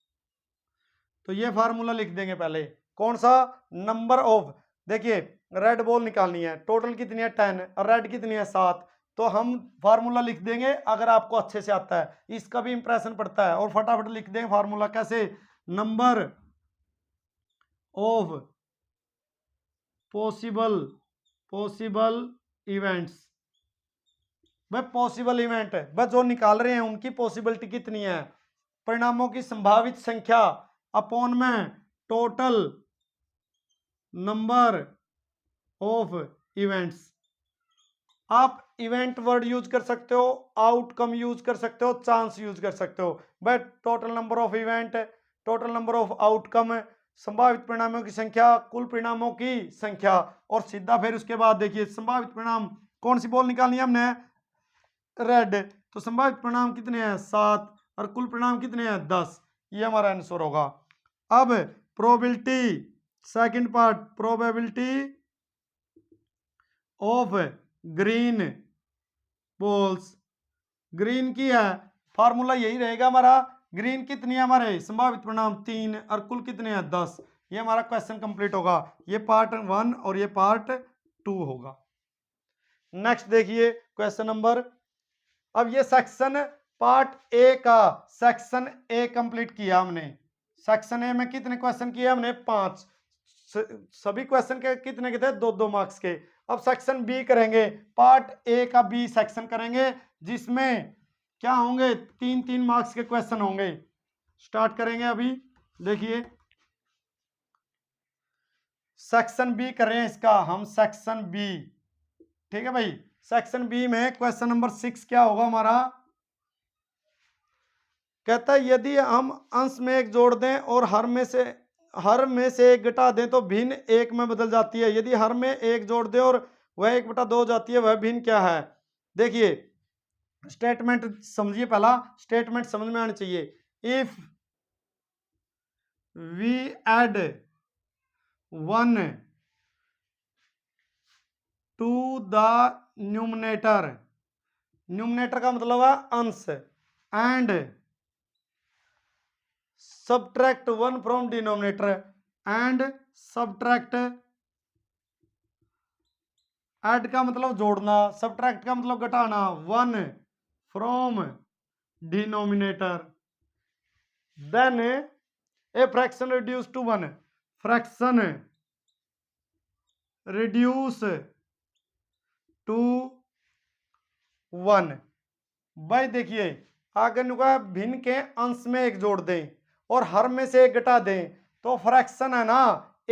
[SPEAKER 1] तो ये फार्मूला लिख देंगे पहले, कौन सा, नंबर ऑफ, देखिए रेड बॉल निकालनी है, टोटल कितनी है 10 और रेड कितनी है 7, तो हम फार्मूला लिख देंगे, अगर आपको अच्छे से आता है इसका भी इंप्रेशन पड़ता है, और फटाफट लिख देंगे फार्मूला कैसे, नंबर ऑफ पॉसिबल इवेंट्स, भाई पॉसिबल इवेंट है, बस जो निकाल रहे हैं उनकी पॉसिबिलिटी कितनी है, परिणामों की संभावित संख्या अपॉन में टोटल नंबर ऑफ इवेंट्स। आप इवेंट वर्ड यूज कर सकते हो, आउटकम यूज कर सकते हो, चांस यूज कर सकते हो, but total number of event, total number of outcome, संभावित परिणामों की संख्या, कुल परिणामों की संख्या, और सीधा फिर उसके बाद देखिए संभावित परिणाम, कौन सी बॉल निकालनी है हमने, रेड, तो संभावित परिणाम कितने हैं 7 और कुल परिणाम कितने हैं 10, ये हमारा आंसर होगा। अब probability, second part, probability of green balls, green की है, फार्मूला यही रहेगा हमारा, ग्रीन कितनी है हमारे संभावित परिणाम 3 और कुल कितने हैं 10, ये हमारा क्वेश्चन कंप्लीट होगा। ये पार्ट 1 और ये पार्ट 2 होगा। नेक्स्ट देखिए क्वेश्चन नंबर, अब ये सेक्शन पार्ट ए का, सेक्शन ए कंप्लीट किया हमने। सेक्शन ए में कितने क्वेश्चन किए हमने, 5, सभी क्वेश्चन के कितने के थे, 2-2 मार्क्स के। अब सेक्शन बी करेंगे, पार्ट ए का बी सेक्शन करेंगे, जिसमें क्या होंगे, 3-3 मार्क्स के क्वेश्चन होंगे। स्टार्ट करेंगे अभी, देखिए सेक्शन बी कर रहे हैं इसका हम, सेक्शन बी, ठीक है भाई। सेक्शन बी में क्वेश्चन नंबर 6 क्या होगा हमारा, कहता है यदि हम अंश में एक जोड़ दें और हर में से एक घटा दें तो भिन्न एक में बदल जाती है, यदि हर में एक जोड़ दें और वह 1/2 हो जाती है, वह भिन्न क्या है। देखिए स्टेटमेंट समझिए, पहला स्टेटमेंट समझ में आनी चाहिए। If we add 1 to the numerator, numerator का मतलब है अंश, and subtract 1 from denominator and subtract, add का मतलब जोड़ना, subtract का मतलब घटाना, 1 from denominator, then a fraction reduced to 1, fraction reduce to 1। भाई देखिए आगे नुका भिन्न के अंश में एक जोड़ दें और हर में से एक घटा दें तो फ्रैक्शन है ना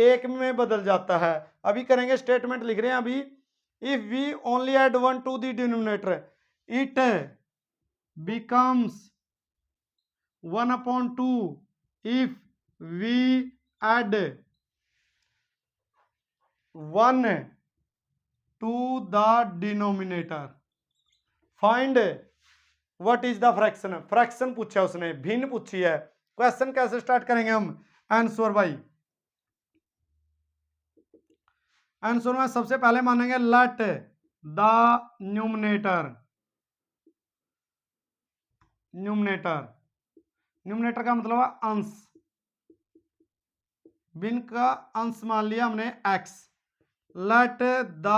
[SPEAKER 1] एक में बदल जाता है। अभी करेंगे स्टेटमेंट लिख रहे हैं अभी। If we only add 1 to the denominator it becomes 1/2 if we add 1 to the denominator। Find what is the fraction. Fraction पूछा उसने, भिन्न पूछी है। क्वेश्चन कैसे स्टार्ट करेंगे हम, आंसर भाई। आंसर में सबसे पहले मानेंगे लेट द न्यूमरेटर। न्यूमरेटर का मतलब है अंश। भिन्न का अंश मान लिया हमने x। Let the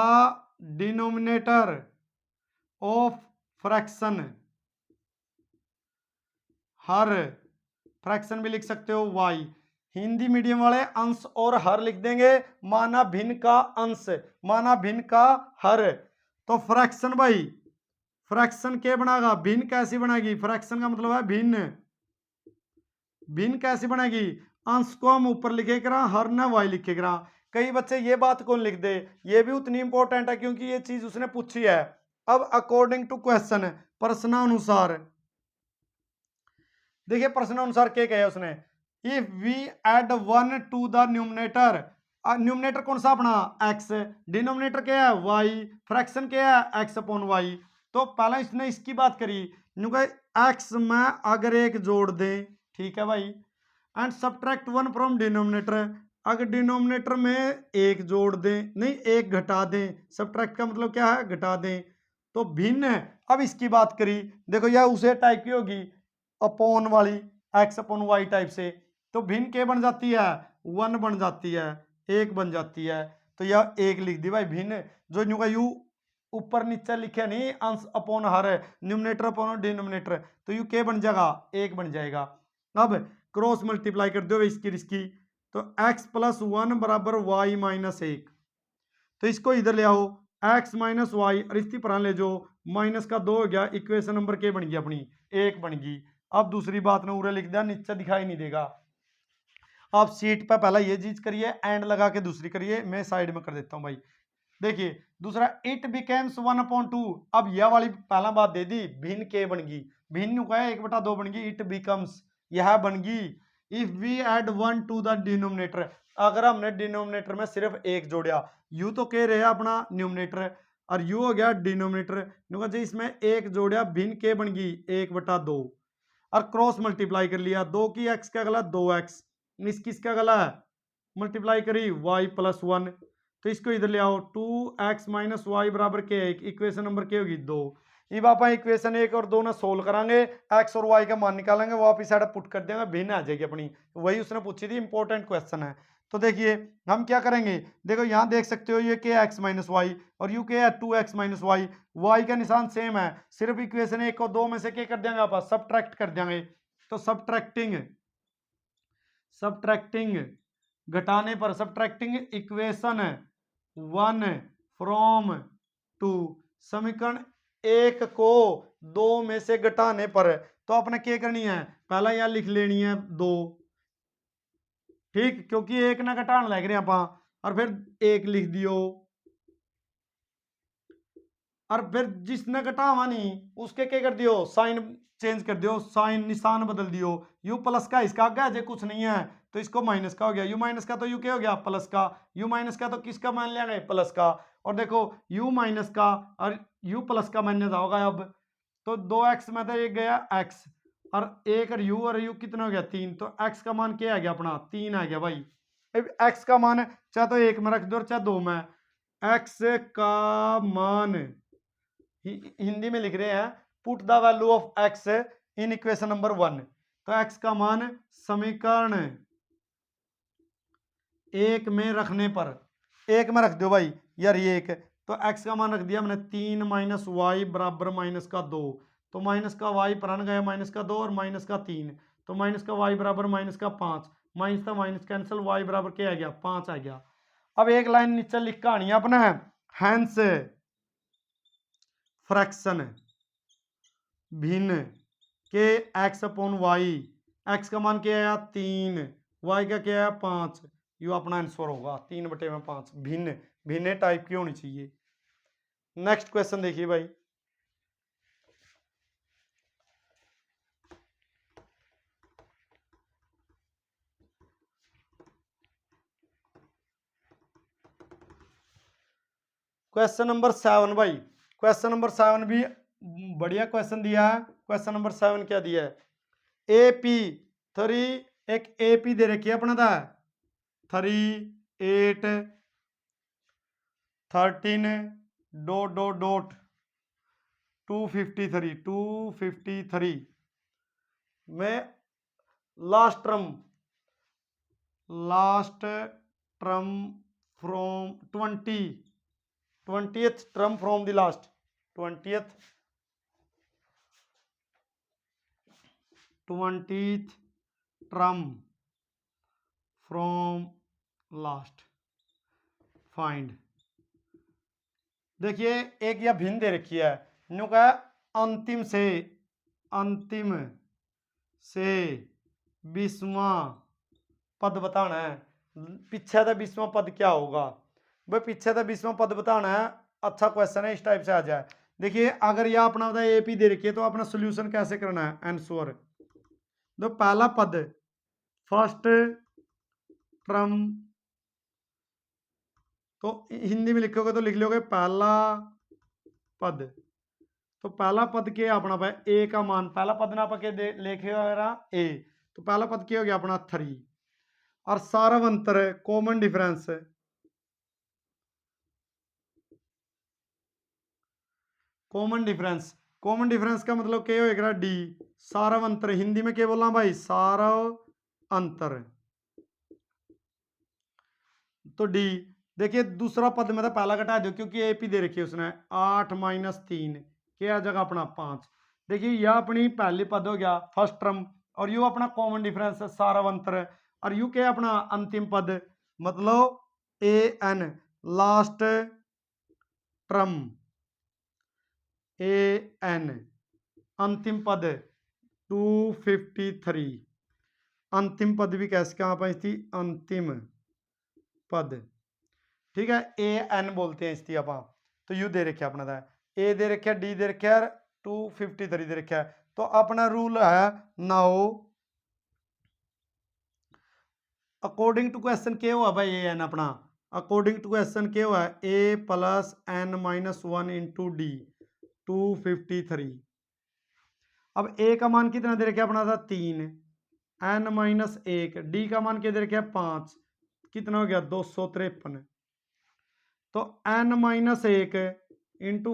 [SPEAKER 1] denominator of fraction, her fraction भी लिख सकते हो y। हिंदी मीडियम वाले अंश और हर लिख देंगे, माना भिन्न का अंश माना भिन्न का हर। तो फ्रैक्शन भाई, फ्रैक्शन क्या बनाएगा, भिन्न कैसी बनेगी। फ्रैक्शन का मतलब है भिन्न। भिन्न कैसी बनेगी, अंश को हम ऊपर लिखेगा, हर ना y लिखेगा। कई बच्चे ये बात कौन लिख दे, ये भी उतनी इंपॉर्टेंट है क्योंकि ये चीज उसने पूछी है। अब अकॉर्डिंग टू क्वेश्चन, प्रश्नानुसार देखिए प्रश्नानुसार क्या कहा उसने। If we add 1 to the numerator, numerator कौन सा अपना x, डिनोमिनेटर क्या है y, फ्रैक्शन क्या है x/y। तो पहले इसने इसकी बात करी, x में अगर एक जोड़ दे, ठीक है भाई, एंड सब्ट्रैक्ट 1 फ्रॉम डिनोमिनेटर। अगर डिनोमिनेटर में एक जोड़ दें, नहीं एक घटा दें, सब्ट्रैक्ट का मतलब क्या है घटा दें, तो भिन्न है। अब इसकी बात करी, देखो यह उसे टाइप की होगी अपॉन वाली, x/y टाइप से। तो भिन्न के बन जाती है 1 बन जाती है, 1 बन जाती है। तो यह 1 लिख दी भाई भिन्न। जो न्यू का यू ऊपर नीचे लिखे नहीं, अंश upon her, numerator upon denominator, तो यू के बन जाएगा 1 बन जाएगा। अब क्रॉस मल्टीप्लाई कर दो इसकी, तो x+1 बराबर y-1। तो इसको इधर ले आओ, x माइनस वाई और इसकी पर ले जाओ, माइनस का 2 हो गया। इक्वेशन नंबर के बन गई अपनी 1 बन गई। अब दूसरी बात ने उरे लिख दिया, नीचे दिखाई नहीं देगा। आप सीट पर पहला ये चीज करिए, एंड लगा के दूसरी करिए, मैं साइड में कर देता हूं भाई। देखिए दूसरा, इट बिकेम्स 1/2। अब यह वाली पहला बात दे दी, भिन्न के बन गई, भिन्न का 1/2 बन गई, इट बिकम्स यह बन गई। If we add 1 to the denominator, अगर हमने डिनोमिनेटर में सिर्फ 1 जोड़ा, यू तो कह रहे अपना न्यूमरेटर और यू हो गया डिनोमिनेटर, इसमें 1 जोड़ा, भिन्न के बन गई 1/2 और क्रॉस मल्टीप्लाई कर लिया। 2 की x का गला 2x, किसका गला है मल्टीप्लाई करी y+1। तो इसको इधर ले आओ, 2x माइनस वाई बराबर के 1, इक्वेशन नंबर क्या होगी 2। अब आप इक्वेशन 1 और 2 ना सोल्व करांगे, x और y का मान निकालेंगे, वो आप इस साइड पुट कर देंगे, भिन्न आ जाएगी अपनी। वही उसने पूछी थी, इंपॉर्टेंट क्वेश्चन है। तो देखिए हम क्या करेंगे, देखो यहाँ देख सकते हो ये के x माइनस वाई और यू के है 2x माइनस वाई, वाई का निशान सेम है, सिर्फ इक्वेशन 1 और 2 में से क्या कर देंगे आप, सब्ट्रैक्ट कर देंगे। तो सब्ट्रैक्टिंग घटाने पर, सब्ट्रैक्टिंग इक्वेशन 1 फ्रॉम 2, समीकरण 1 को 2 में से घटाने पर, तो आपने क्या करनी है, पहला यहां लिख लेनी है 2, ठीक, क्योंकि 1 ना घटाने लग रहे आप, और फिर 1 लिख दियो, और फिर जिसने घटावा नहीं उसके क्या कर दियो, साइन चेंज कर दियो, साइन निशान बदल दियो। यू प्लस का इसका आगे अजय कुछ नहीं है, तो इसको माइनस का हो गया, यू माइनस का तो यू क्या हो गया प्लस का, यू माइनस का तो किसका मान लिया गया प्लस का। और देखो यू माइनस का और यू प्लस का माइनस होगा। अब तो 2x में तो एक गया x और 1 और यू कितना हो गया 3, तो x का मान क्या आ गया अपना 3 आ गया भाई। अब x का मान चाहे तो 1 में रख दो और चाहे 2 में, x का मान हिंदी में लिख रहे हैं, put the value of x in equation number 1। तो x का मान समीकरण 1 में रखने पर, 1 में रख दो भाई यार ये 1, तो x का मान रख दिया हमने 3 माइनस वाई बराबर माइनस का 2, तो माइनस का y प्राण गया माइनस का 2 और माइनस का 3, तो माइनस का y बराबर माइनस का 5, माइनस का माइनस कैंसिल, y बराबर क्या आ गया 5 आ गया। अब एक लाइन नीचे लिख कहानी अपना है, हैंस फ्रैक्शन भिन्न के एक्स अपॉन वाई, एक्स का मान क्या आया 3, वाई का क्या आया 5, ये अपना आंसर होगा 3/5। भिन्न भिन्न टाइप की होनी चाहिए। नेक्स्ट क्वेश्चन देखिए भाई, क्वेश्चन नंबर 7 भाई। क्वेश्चन नंबर 7 भी बढ़िया क्वेश्चन दिया है। क्वेश्चन नंबर 7 क्या दिया है, AP 3, एक AP दे रखी है अपना था 3 8 13 ... 253 में last term from 20th term from the last 20th term from last find. देखिए एक यह भिन्न दे रखी है, न्यू का अंतिम से 20वां पद बताना है। पीछे का 20वां पद क्या होगा भाई, पीछे का 20वां पद बताना है। अच्छा क्वेश्चन है, इस टाइप से आ जाए। देखिए अगर यह अपना AP दे रखी है तो अपना सोल्यूशन कैसे करना है, आंसर तो पहला पद फर्स्ट टर्म, तो हिंदी में लिखोगे तो लिख लोगे पहला पद। तो पहला पद क्या अपना भाई ए का मान, पहला पद ना के लिखेगा ए, तो पहला पद क्या हो गया अपना 3, और सारव अंतर कॉमन डिफरेंस, कॉमन डिफरेंस का मतलब क्या होगा डी, सारव अंतर। हिंदी में क्या बोलना भाई, सारव अंतर, तो डी। देखिए दूसरा पद में तो पहला घटा दो क्योंकि AP दे रखी है उसने 8 - 3, क्या जगह अपना 5। देखिए यह अपनी पहली पद हो गया फर्स्ट टर्म, और यू अपना कॉमन डिफरेंस है सारव अंतर है, और यू क्या अपना अंतिम पद मतलब AN लास्ट टर्म, AN अंतिम पद 253, अंतिम पद भी कैसे कहाँ पर थी, अंतिम पद, ठीक है AN बोलते हैं इसकी आप। तो यू दे रखे अपना था ए दे रखे, डी दे रखे, 253 दे रखा है। तो अपना रूल है नाउ अकॉर्डिंग टू क्वेश्चन क्या हुआ भाई AN अपना, अकॉर्डिंग टू क्वेश्चन क्या हुआ A + N - 1 × D 253। अब A का मान कितना दे रखा अपना था 3, N - 1, D का मान क्या दे रखा 5, कितना हो गया 253। तो N - 1 ×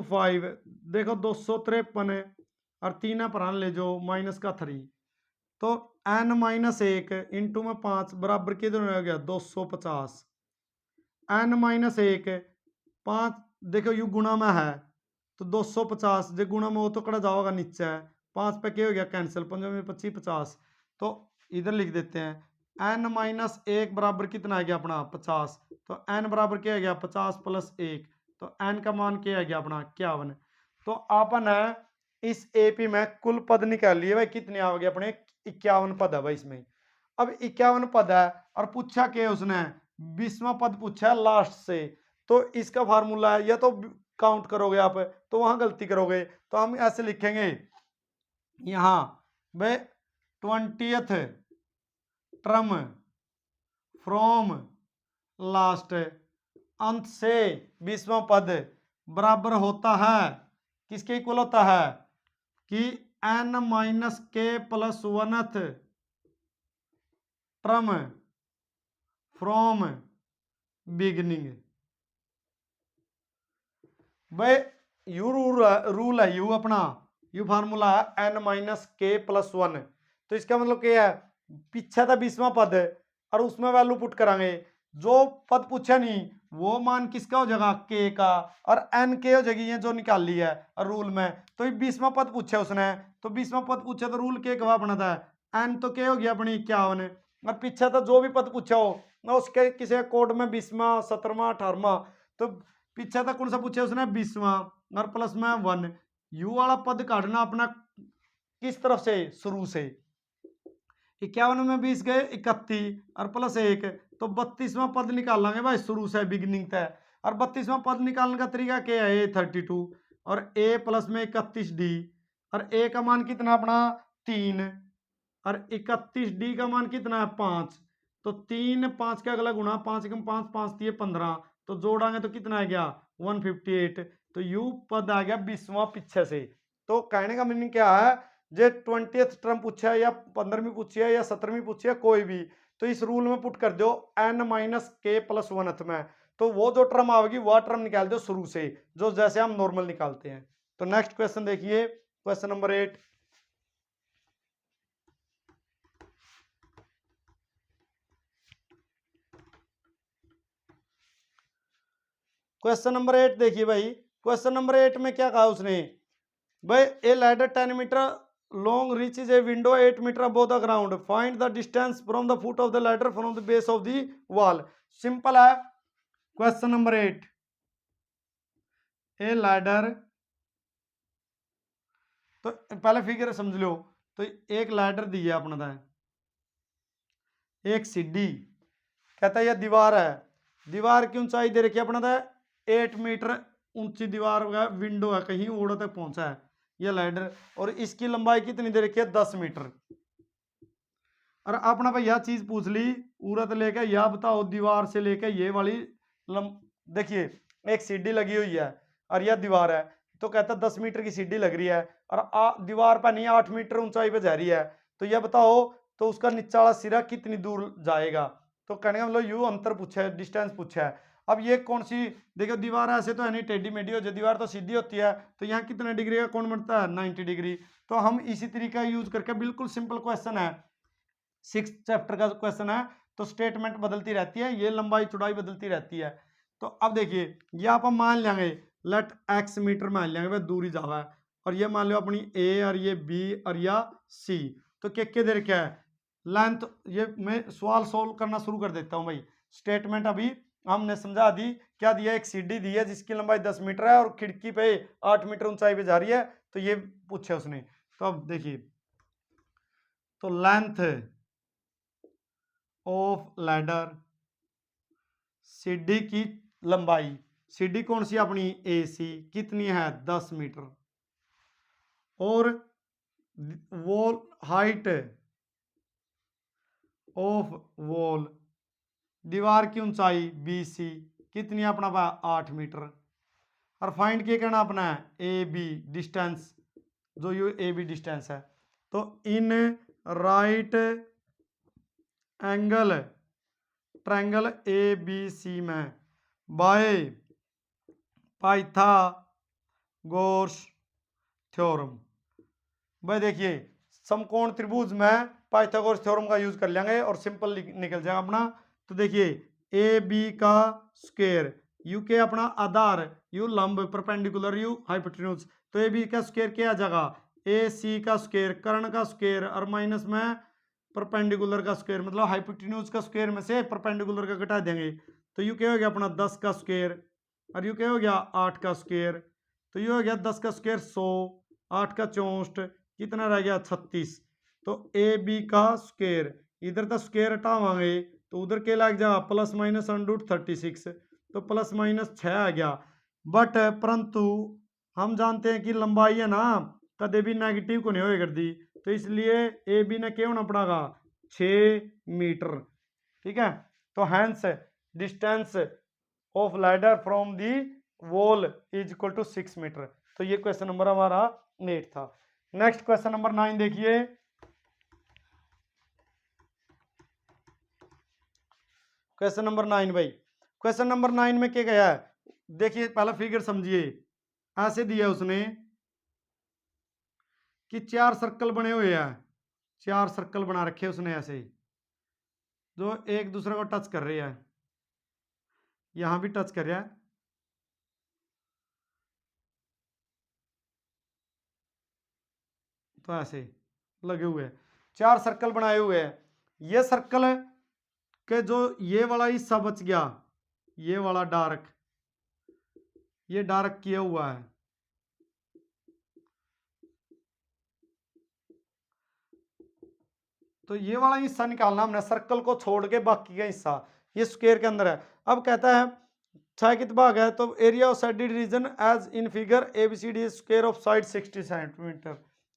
[SPEAKER 1] 5 देखो 253, और 3 पर ले जो माइनस का 3, तो N - 1 इंटू में 5 बराबर कितना हो गया 250। N - 1 5 देखो यू गुणा में है तो 250, जो गुणा में वो तो कड़ा जाओगा नीचे है, 5 पे क्या हो गया कैंसिल, 5 में 25 50। तो इधर लिख देते हैं N - 1 बराबर कितना आ गया अपना 50, तो N बराबर क्या आ गया 50 + 1, तो N का मान क्या आ गया अपना 51। तो अपन है इस AP में कुल पद निकाल लिए भाई, कितने आ गए अपने 51 पद है भाई इसमें। अब 51 पद है और पूछा क्या उसने 20वां पद पूछा लास्ट से, तो इसका फार्मूला है या तो काउंट करोगे आप तो वहां गलती करोगे, तो हम ऐसे लिखेंगे यहां भाई 20th टर्म फ्रॉम लास्ट, अंत से 20वां पद बराबर होता है किसके इक्वल होता है कि N - K + 1th term from beginning. भाई यू रूल है, यू अपना यू फार्मूला है N - K + 1। तो इसका मतलब क्या है पीछे था 20वां पद और उसमें वैल्यू पुट करांगे, जो पद पूछा नहीं वो मान किसका हो जाएगा K का, और N K हो जाएगी ये जो निकाल ली है और रूल में। तो 20वां पद पूछा उसने, तो 20वां पद पूछा तो रूल K का अपना था N, तो K हो गया अपनी 51, और पीछे तो जो भी पद पूछा हो ना उसके किसी कोड में 20वां 17वां 18वां, तो पीछे तक कौन सा पूछा उसने 20वां और प्लस में 1, यू वाला पद काटना अपना किस तरफ से शुरू से, 51 में 20 गए 31 और प्लस 1, तो 32वां पद निकाल लेंगे भाई शुरू से बिगिनिंग तक। और 32वां पद निकालने का तरीका क्या है, A32 और A प्लस में 31D और A का मान कितना अपना 3 और 31D का मान कितना है 5, तो 3 5 का अगला गुणा 5 एकम 5 5 दिए 15, तो जोड़ांगे तो कितना आ गया 158, तो यू पद आ गया 20वां पीछे से। तो कहने का मीनिंग क्या है, जे 20th टर्म पूछा है या 15वीं पूछी है या 17वीं पूछी है कोई भी, तो इस रूल में पुट कर दो n माइनस के प्लस 1th में, तो वो जो टर्म आएगी वह टर्म निकाल दो शुरू से, जो जैसे हम नॉर्मल निकालते हैं। तो नेक्स्ट क्वेश्चन देखिए, क्वेश्चन नंबर 8। क्वेश्चन नंबर 8 देखिए भाई, क्वेश्चन नंबर 8 में क्या कहा उसने, भाई a ladder 10 metre long reaches a window 8 metre above the ground, find the distance from the foot of the ladder from the base of the wall. Simple है क्वेश्चन नंबर 8, ए लैडर, तो पहले फिगर समझ लो, तो एक लैडर दी है अपना था, एक सीढ़ी, कहता है यह दीवार है, दीवार की ऊंचाई दे रखी है अपना था 8 मीटर ऊंची दीवार का विंडो है, कहीं ओड़ो तक पहुंचा है यह लैडर, और इसकी लंबाई कितनी दे रखी है 10 मीटर। और अपना भाई यह चीज पूछ ली उरत लेके, यह बताओ दीवार से लेके ये वाली देखिए एक सीढ़ी लगी हुई है और यह दीवार है, तो कहता 10 मीटर की सीढ़ी लग रही है और दीवार पर नहीं 8 मीटर ऊंचाई पे जा रही है, तो यह बताओ तो उसका नीचा वाला सिरा कितनी दूर जाएगा। तो कहने का मतलब यू अंतर पूछा है, डिस्टेंस पूछा है। अब ये कौन सी, देखो दीवार ऐसे तो है नहीं टेढ़ी मेढ़ी हो, जो दीवार तो सीधी होती है, तो यहाँ कितने डिग्री का कौन बनता है 90 डिग्री। तो हम इसी तरीका यूज करके, बिल्कुल सिंपल क्वेश्चन है, 6th चैप्टर का क्वेश्चन है, तो स्टेटमेंट बदलती रहती है, ये लंबाई चौड़ाई बदलती रहती है। तो अब देखिए ये आप मान लेंगे लेट x मीटर मान लेंगे भाई दूरी जावा है, और ये मान लो अपनी a और ये b और या c, तो के देर क्या है लेंथ, ये मैं सवाल सोल्व करना शुरू कर देता हूँ भाई। स्टेटमेंट अभी हमने समझा दी, क्या दिया, एक सीढ़ी दी है जिसकी लंबाई 10 मीटर है और खिड़की पे 8 मीटर ऊंचाई पे जा रही है, तो ये पूछे उसने। तो अब देखिए, तो लेंथ ऑफ लैडर, सीढ़ी की लंबाई, सीढ़ी कौन सी अपनी ए सी कितनी है 10 मीटर, और वॉल हाइट ऑफ वॉल, दीवार की ऊंचाई बी सी कितनी है अपना 8 मीटर, और फाइंड क्या करना अपना है ए बी डिस्टेंस, जो ये ए बी डिस्टेंस है। तो in right angle triangle A B C में बाय पाइथागोरस थ्योरम, भाई देखिए समकोण त्रिभुज में पाइथागोरस थ्योरम का यूज कर लेंगे और सिंपल निकल जाएगा अपना। तो देखिए ए बी का स्क्वायर, यू के अपना आधार, यू लंब परपेंडिकुलर यू हाइपोटेन्यूज, तो ए बी का स्क्वायर क्या आ जाएगा ए सी का स्क्वायर कर्ण का स्क्वायर और माइनस में परपेंडिकुलर का स्क्वायर, मतलब हाइपोटेन्यूज का स्क्वायर में से परपेंडिकुलर का घटा देंगे, तो यू क्या हो गया अपना 10 का स्क्वायर और यू क्या हो गया 8 का स्क्वायर, तो ये हो गया 10 का स्क्वायर 100, 8 का 64, कितना रह गया 36। तो ए बी का स्क्वायर, इधर का स्क्वायर हटावांगे तो उधर के लग जाएगा प्लस माइनस √36, तो प्लस माइनस 6 आ गया। बट परंतु हम जानते हैं कि लंबाई है ना कदे भी नेगेटिव को नहीं होए कर दी, तो इसलिए ए बी ने क्या होना पड़ेगा 6 मीटर, ठीक है। तो hence distance of ladder from the wall is equal to 6 metre. तो ये क्वेश्चन नंबर हमारा 8 था। नेक्स्ट क्वेश्चन नंबर 9 देखिए, क्वेश्चन नंबर 9 भाई, क्वेश्चन नंबर 9 में क्या गया है, देखिए पहला फिगर समझिए, ऐसे दिया उसने कि 4 सर्कल बने हुए हैं, 4 सर्कल बना रखे उसने ऐसे, जो एक दूसरे को टच कर रहे हैं, यहां भी टच कर रहा है, तो ऐसे लगे हुए हैं 4 सर्कल बनाए हुए हैं। ये सर्कल के जो ये वाला हिस्सा बच गया, ये वाला डार्क, ये डार्क किया हुआ है, तो ये वाला हिस्सा निकालना हमने सर्कल को छोड़ के, बाकी का हिस्सा ये स्क्वायर के अंदर है। अब कहता है छायांकित भाग है, तो area of shaded region as in figure ABCD square of side 60 centimetre.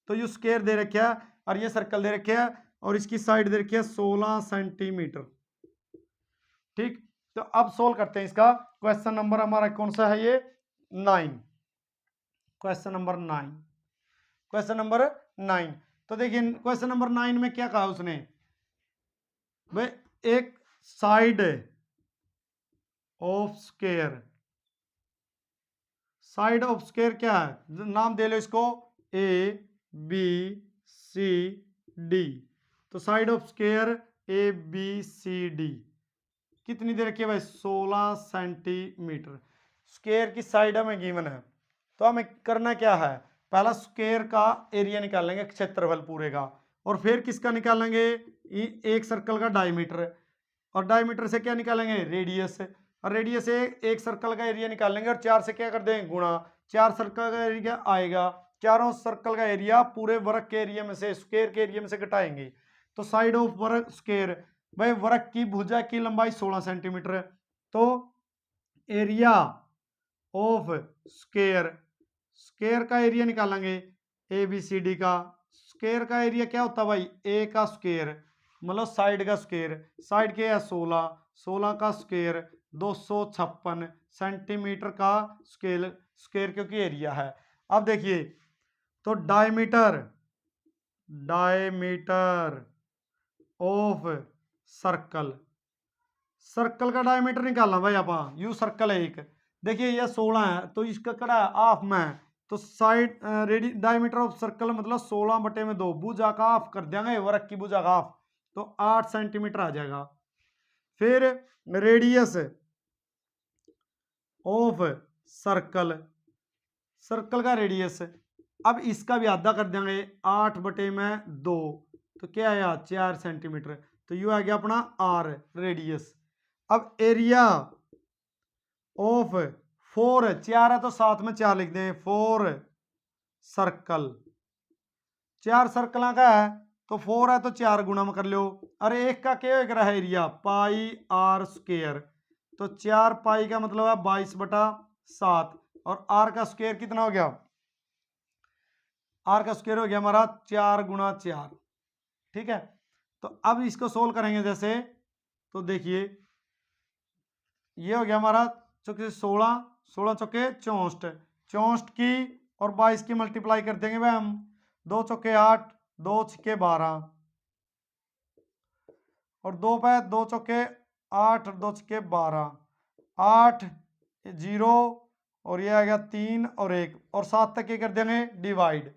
[SPEAKER 1] तो ये स्क्वायर दे रखे है और ये सर्कल दे रखे है और इसकी साइड दे रखी है 16 सेंटीमीटर। ठीक, तो अब सोल्व करते हैं इसका। क्वेश्चन नंबर हमारा कौन सा है, ये 9, क्वेश्चन नंबर 9, क्वेश्चन नंबर 9। तो देखिए क्वेश्चन नंबर 9 में क्या कहा उसने, भाई एक side of square, side of square क्या है, नाम दे लो इसको ABCD। तो साइड ऑफ स्क्वायर ABCD कितनी दे रखी है भाई, 16 सेंटीमीटर। स्क्वायर की साइड हमें गिवन है, तो हमें करना क्या है, पहला स्क्वायर का एरिया निकालेंगे, क्षेत्रफल पूरे का, और फिर किसका निकालेंगे, एक सर्कल का डायमीटर, और डायमीटर से क्या निकालेंगे, रेडियस, और रेडियस से एक सर्कल का एरिया निकालेंगे, और 4 से क्या कर देंगे, गुणा, 4 सर्कल का एरिया आएगा, चारों सर्कल का एरिया पूरे वर्ग के एरिया में से, स्क्वायर के एरिया में से घटाएंगे। तो साइड ऑफ वर्ग स्क्वायर, भाई वर्ग की भुजा की लंबाई 16 सेंटीमीटर है, तो एरिया ऑफ स्क्वायर, स्क्वायर का एरिया निकालेंगे ABCD का। स्क्वायर का एरिया क्या होता है भाई, ए का स्क्वायर, मतलब साइड का स्क्वायर, साइड के है 16, 16 का स्क्वायर 256 सेंटीमीटर का स्केल, स्क्वायर क्योंकि एरिया है। अब देखिए, तो diameter, diameter of circle, circle का डायमीटर निकालना भाई आप, यू सर्कल है एक, देखिए ये 16 है, तो इसका कड़ा है हाफ में, तो साइड डायमीटर ऑफ सर्कल मतलब 16/2, भुजा का हाफ कर देंगे, वर्ग की भुजा का हाफ, तो 8 सेंटीमीटर आ जाएगा। फिर रेडियस ऑफ सर्कल, सर्कल का रेडियस, अब इसका भी आधा कर देंगे, 8/2, तो क्या आया 4 सेंटीमीटर, तो यू आ गया अपना R रेडियस। अब एरिया ऑफ 4, 4 है तो साथ में 4 लिख दें, 4 सर्कल, 4 सर्कल का है तो 4 है तो 4 गुना में कर लो, अरे एक का क्या एक रहा है एरिया, पाई R स्क्वायर, तो 4 पाई का मतलब है 22/7, और R का स्क्वायर कितना हो गया, R का स्क्वायर हो गया हमारा 4 गुणा 4। ठीक है, तो अब इसको सोल्व करेंगे जैसे, तो देखिए ये हो गया हमारा चौके 16, 16 चौके 64, 64 की और 22 की मल्टीप्लाई कर देंगे भाई हम, 2 चौके 8, 2 छक्के 12, और 2 पे 2 चौके 8 और 2 छक्के 12, 8 0, और ये आ गया 3 और 1, और 7 तक क्या कर देंगे डिवाइड,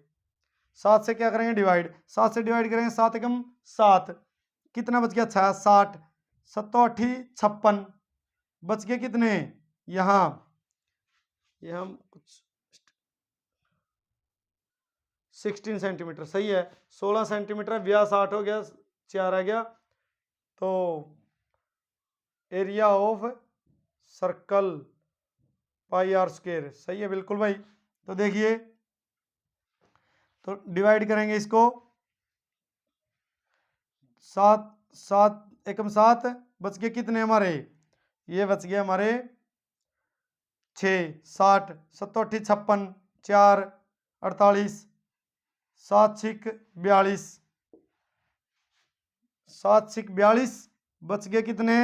[SPEAKER 1] 7 से क्या करेंगे डिवाइड, 7 से डिवाइड करेंगे, 7 एकम 7, कितना बच गया 6, 60, 7 8 56, बच गए कितने यहाँ, ये हम कुछ 16 सेंटीमीटर, सही है, 16 सेंटीमीटर, व्यास 8 हो गया, 4 आ गया, तो area of circle pi R square, सही है बिल्कुल भाई। तो देखिए, तो डिवाइड करेंगे इसको, 7 7 एकम 7, बच गए कितने हमारे, ये बच गए हमारे 6, 60, 7 8 56, 4 48, 7 6 42, 7 6 42, बच गए कितने,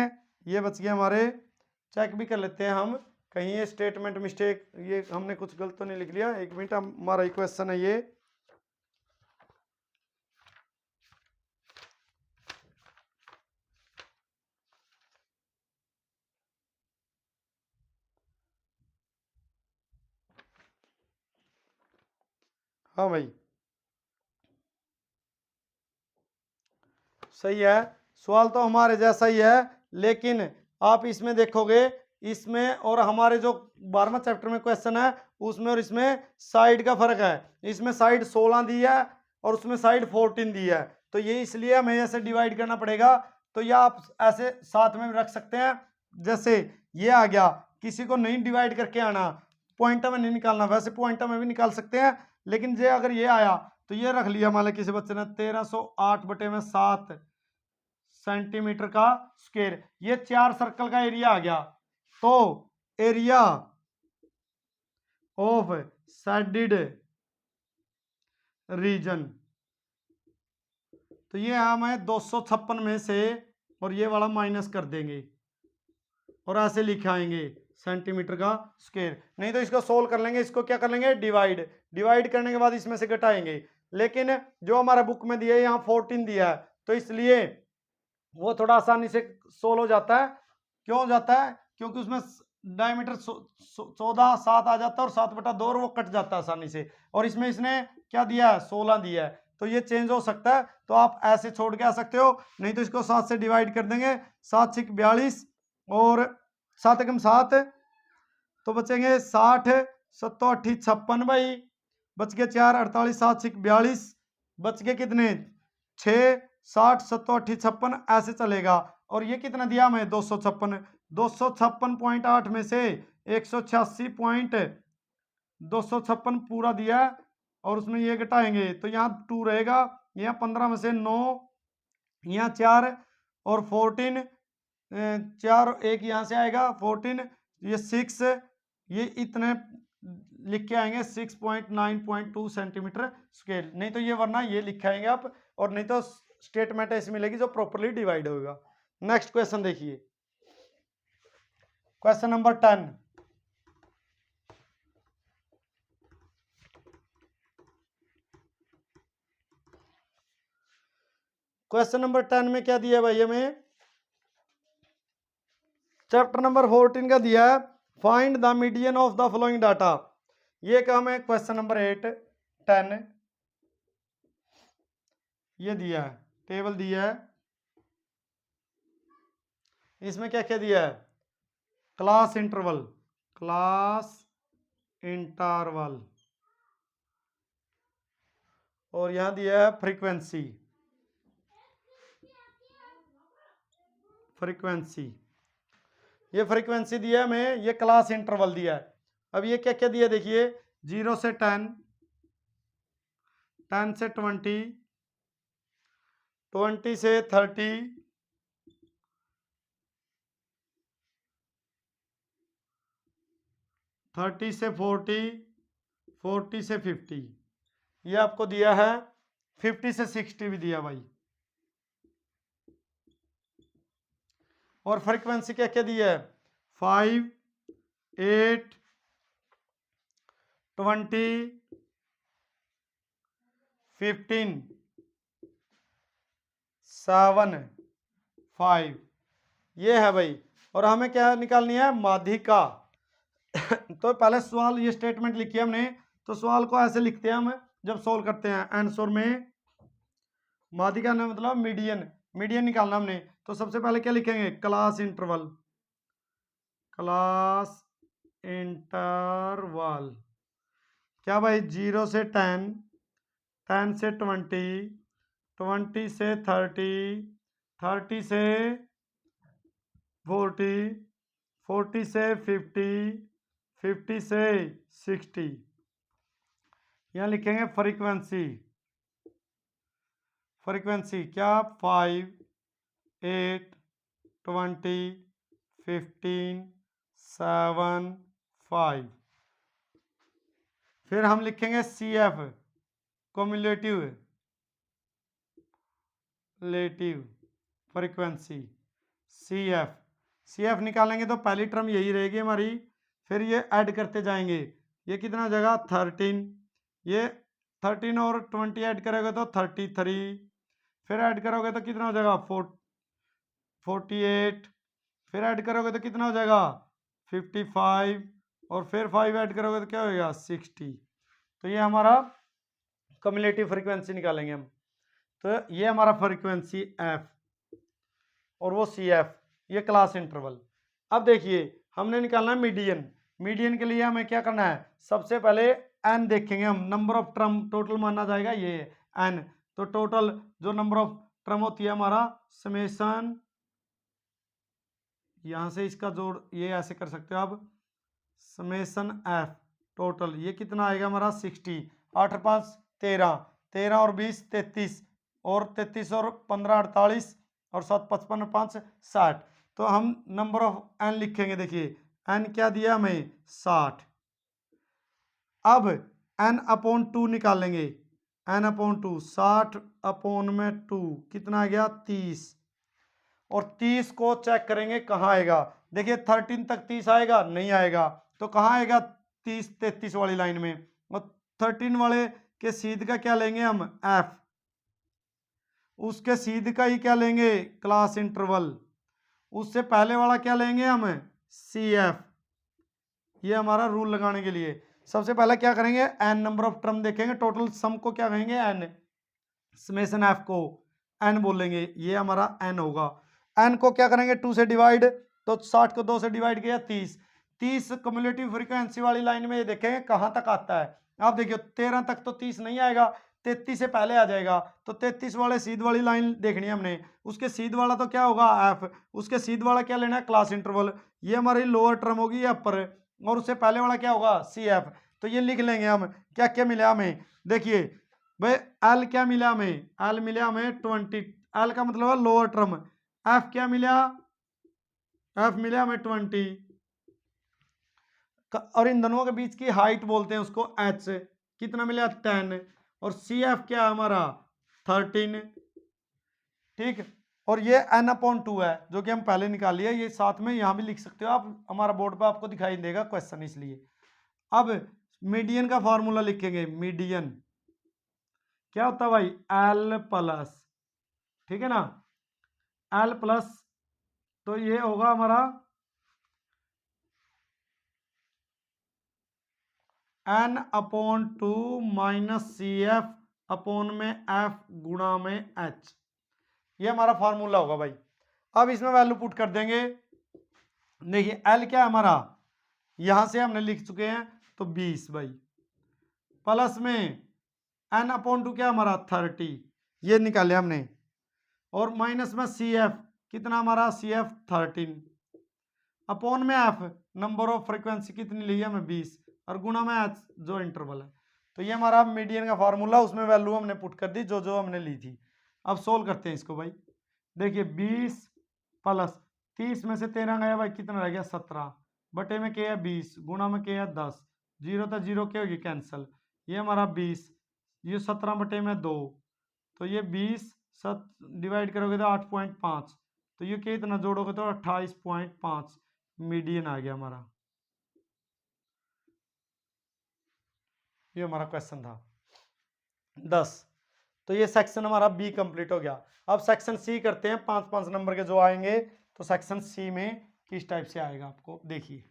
[SPEAKER 1] ये बच गए हमारे, चेक भी कर लेते हैं हम कहीं ये स्टेटमेंट मिस्टेक, ये हमने कुछ गलत तो नहीं लिख लिया, 1 मिनट, हमारा क्वेश्चन है ये, हाँ भाई सही है, सवाल तो हमारे जैसा ही है, लेकिन आप इसमें देखोगे, इसमें और हमारे जो 12वां चैप्टर में क्वेश्चन है उसमें और इसमें साइड का फर्क है, इसमें साइड 16 दी है और उसमें साइड 14 दी है, तो ये इसलिए हमें ऐसे डिवाइड करना पड़ेगा। तो या आप ऐसे साथ में रख सकते हैं, जैसे ये आ गया, किसी को नहीं डिवाइड करके आना, पॉइंट में नहीं निकालना, वैसे पॉइंट में भी निकाल सकते हैं, लेकिन ये अगर ये आया तो ये रख लिया, मान लो किसी बच्चे ने 1308/7 सेंटीमीटर का स्क्वायर, ये 4 सर्कल का एरिया आ गया। तो एरिया ऑफ शेडेड रीजन, तो ये हमें 256 में से और ये वाला माइनस कर देंगे और ऐसे लिखाएंगे सेंटीमीटर का स्क्वायर। नहीं तो इसको सोल्व कर लेंगे, इसको क्या कर लेंगे, डिवाइड करने के बाद इसमें से घटाएंगे। लेकिन जो हमारा बुक में दिया है यहाँ 14 दिया है, तो इसलिए वो थोड़ा आसानी से सोल्व हो जाता है। क्यों हो जाता है, क्योंकि उसमें डायमीटर 14/7 आ जाता है और 7/2 और वो कट जाता है आसानी से। और इसमें इसने क्या दिया है, 16 दिया है, तो ये चेंज हो सकता है। तो आप ऐसे छोड़ के आ सकते हो, नहीं तो इसको 7 से डिवाइड कर देंगे, 7 6 42 और 7 एकम 7, तो बचेंगे 60 7 8 56 भाई, बच गए 4 48 7 6 42, बच गए कितने 6 60 7 8 56, ऐसे चलेगा। और ये कितना दिया हमें 256.8 में से 186.256 पूरा दिया, और उसमें ये घटाएंगे तो यहाँ 2 रहेगा, यहाँ 15 में से 9, यहाँ 4 और 14, 4 1 यहाँ से आएगा 14, ये 6, ये इतने लिख के आएंगे 6.9.2 सेंटीमीटर स्क्वायर। नहीं तो ये वरना ये लिखाएंगे आप, और नहीं तो स्टेटमेंट ऐसी मिलेगी जो प्रॉपर्ली डिवाइड होगा। नेक्स्ट क्वेश्चन देखिए, क्वेश्चन नंबर 10। क्वेश्चन नंबर 10 में क्या दिया भाई हमें, चैप्टर नंबर 14 का दिया है, find the median of the following data. ये काम है क्वेश्चन नंबर 8 10, ये दिया है, टेबल दिया है, इसमें क्या क्या दिया है, क्लास इंटरवल और यहां दिया है फ्रीक्वेंसी, ये फ्रीक्वेंसी दिया है हमें, ये क्लास इंटरवल दिया है। अब ये क्या क्या दिया देखिए, 0 से 10, 10 से 20, 20 से 30, 30 से 40, 40 से 50, ये आपको दिया है, 50 से 60 भी दिया भाई। और फ्रीक्वेंसी क्या क्या दिया है, 5 8 20 15 7 5, ये है भाई। और हमें क्या निकालनी है, माध्यिका। तो पहले सवाल, ये स्टेटमेंट लिखी है हमने, तो सवाल को ऐसे लिखते हैं हम जब सोल्व करते हैं, आंसर में माध्यिका ने मतलब मीडियन निकालना हमने। तो सबसे पहले क्या लिखेंगे, क्लास इंटरवल, क्या भाई, 0 से 10, 10 से 20, 20 से 30, 30 से 40, 40 से 50, 50 से 60। यहाँ लिखेंगे फ्रीक्वेंसी क्या, 5 8 20 15 7 5। फिर हम लिखेंगे CF, कम्युलेटिव फ्रीक्वेंसी, CF निकालेंगे तो पहली टर्म यही रहेगी हमारी, फिर ये ऐड करते जाएंगे, ये कितना हो जाएगा 13, ये 13 और 20 ऐड करोगे तो 33, फिर ऐड करोगे तो कितना हो जाएगा 48, फिर ऐड करोगे तो कितना हो जाएगा 55, और फिर 5 ऐड करोगे तो क्या होगा 60। तो ये हमारा कम्युलेटिव फ्रीक्वेंसी निकालेंगे हम। तो ये हमारा फ्रीक्वेंसी F और वो CF, ये क्लास इंटरवल। अब देखिए हमने निकालना है मीडियन के लिए हमें क्या करना है, सबसे पहले n देखेंगे हम, नंबर ऑफ टर्म टोटल माना जाएगा, ये एन। तो टोटल जो नंबर ऑफ टर्म होती है हमारा समेशन, यहां से इसका जोड़ ये ऐसे कर सकते हो आप, समेशन एफ टोटल ये कितना आएगा हमारा 60। 8 और 5 13, 13 और 20 33, और 33 और 15 48, और 7 55 और 5 60। तो हम नंबर ऑफ एन लिखेंगे, देखिए एन क्या दिया हमें 60। अब एन अपॉन 2 निकालेंगे, एन अपॉन 2 60 अपॉन में 2 कितना आ गया 30। और 30 को चेक करेंगे कहाँ आएगा, देखिए 13 तक 30 आएगा नहीं आएगा, तो कहाँ आएगा 30 33 वाली लाइन में। और 13 वाले के सीध का क्या लेंगे हम एफ, उसके सीध का ही क्या लेंगे क्लास इंटरवल, उससे पहले वाला क्या लेंगे हम सी एफ। ये हमारा रूल लगाने के लिए सबसे पहले क्या करेंगे एन नंबर ऑफ टर्म देखेंगे, टोटल सम को क्या कहेंगे एन, समेशन एफ को एन बोलेंगे, ये हमारा एन होगा। एन को क्या करेंगे 2 से डिवाइड, तो 60 को 2 से डिवाइड किया 30। 30 कम्युलेटिव फ्रीक्वेंसी वाली लाइन में ये देखेंगे कहां तक आता है। आप देखियो 13 तक तो 30 नहीं आएगा, 33 से पहले आ जाएगा, तो 33 वाले सीध वाली लाइन देखनी है हमने, उसके सीध वाला तो क्या होगा एफ, उसके सीध वाला क्या लेना है क्लास इंटरवल, ये हमारी लोअर टर्म होगी या अपर, और उससे पहले वाला क्या होगा सी एफ। तो ये लिख लेंगे हम, क्या क्या मिला हमें, देखिए भाई एल क्या मिला हमें, एल मिला हमें 20, एल का मतलब है लोअर टर्म। एफ क्या मिला, एफ मिला हमें 20, और इन दोनों के बीच की हाइट बोलते हैं उसको एच, कितना मिला 10, और सी एफ क्या हमारा 13, ठीक। और ये एन अपॉन 2 है जो कि हम पहले निकाल लिया, ये साथ में यहां भी लिख सकते हो आप, हमारा बोर्ड पे आपको दिखाई देगा क्वेश्चन इसलिए। अब मीडियन का फॉर्मूला लिखेंगे, मीडियन क्या होता है भाई एल प्लस, ठीक है ना, एल प्लस, तो ये होगा हमारा N upon 2 minus C F upon में एफ गुणा में एच, ये हमारा फार्मूला होगा भाई। अब इसमें वैल्यू पुट कर देंगे, देखिए एल क्या है हमारा, यहां से हमने लिख चुके हैं तो 20 भाई, प्लस में एन अपॉन 2 क्या हमारा 30, ये निकाले हमने, और माइनस में सी एफ कितना हमारा सी एफ 13, अपॉन में एफ नंबर ऑफ फ्रीक्वेंसी कितनी ली है हमें 20, और गुणा में एच जो इंटरवल है। तो ये हमारा मीडियन का फार्मूला, उसमें वैल्यू हमने पुट कर दी जो जो हमने ली थी। अब सोल्व करते हैं इसको भाई, देखिए 20 प्लस 30 में से 13 गया भाई, कितना रह गया 17, बटे में क्या है 20, गुणा में क्या है 10, जीरो तो जीरो क्या होगी कैंसिल, ये हमारा 20, ये 17 बटे में 2, तो ये 20 डिवाइड करोगे तो 8.5, तो ये क्या इतना जोड़ोगे तो 28.5 मीडियन आ गया हमारा। ये हमारा क्वेश्चन था 10। तो ये सेक्शन हमारा बी कंप्लीट हो गया। अब सेक्शन सी करते हैं, 5-5 नंबर के जो आएंगे, तो सेक्शन सी में किस टाइप से आएगा आपको देखिए।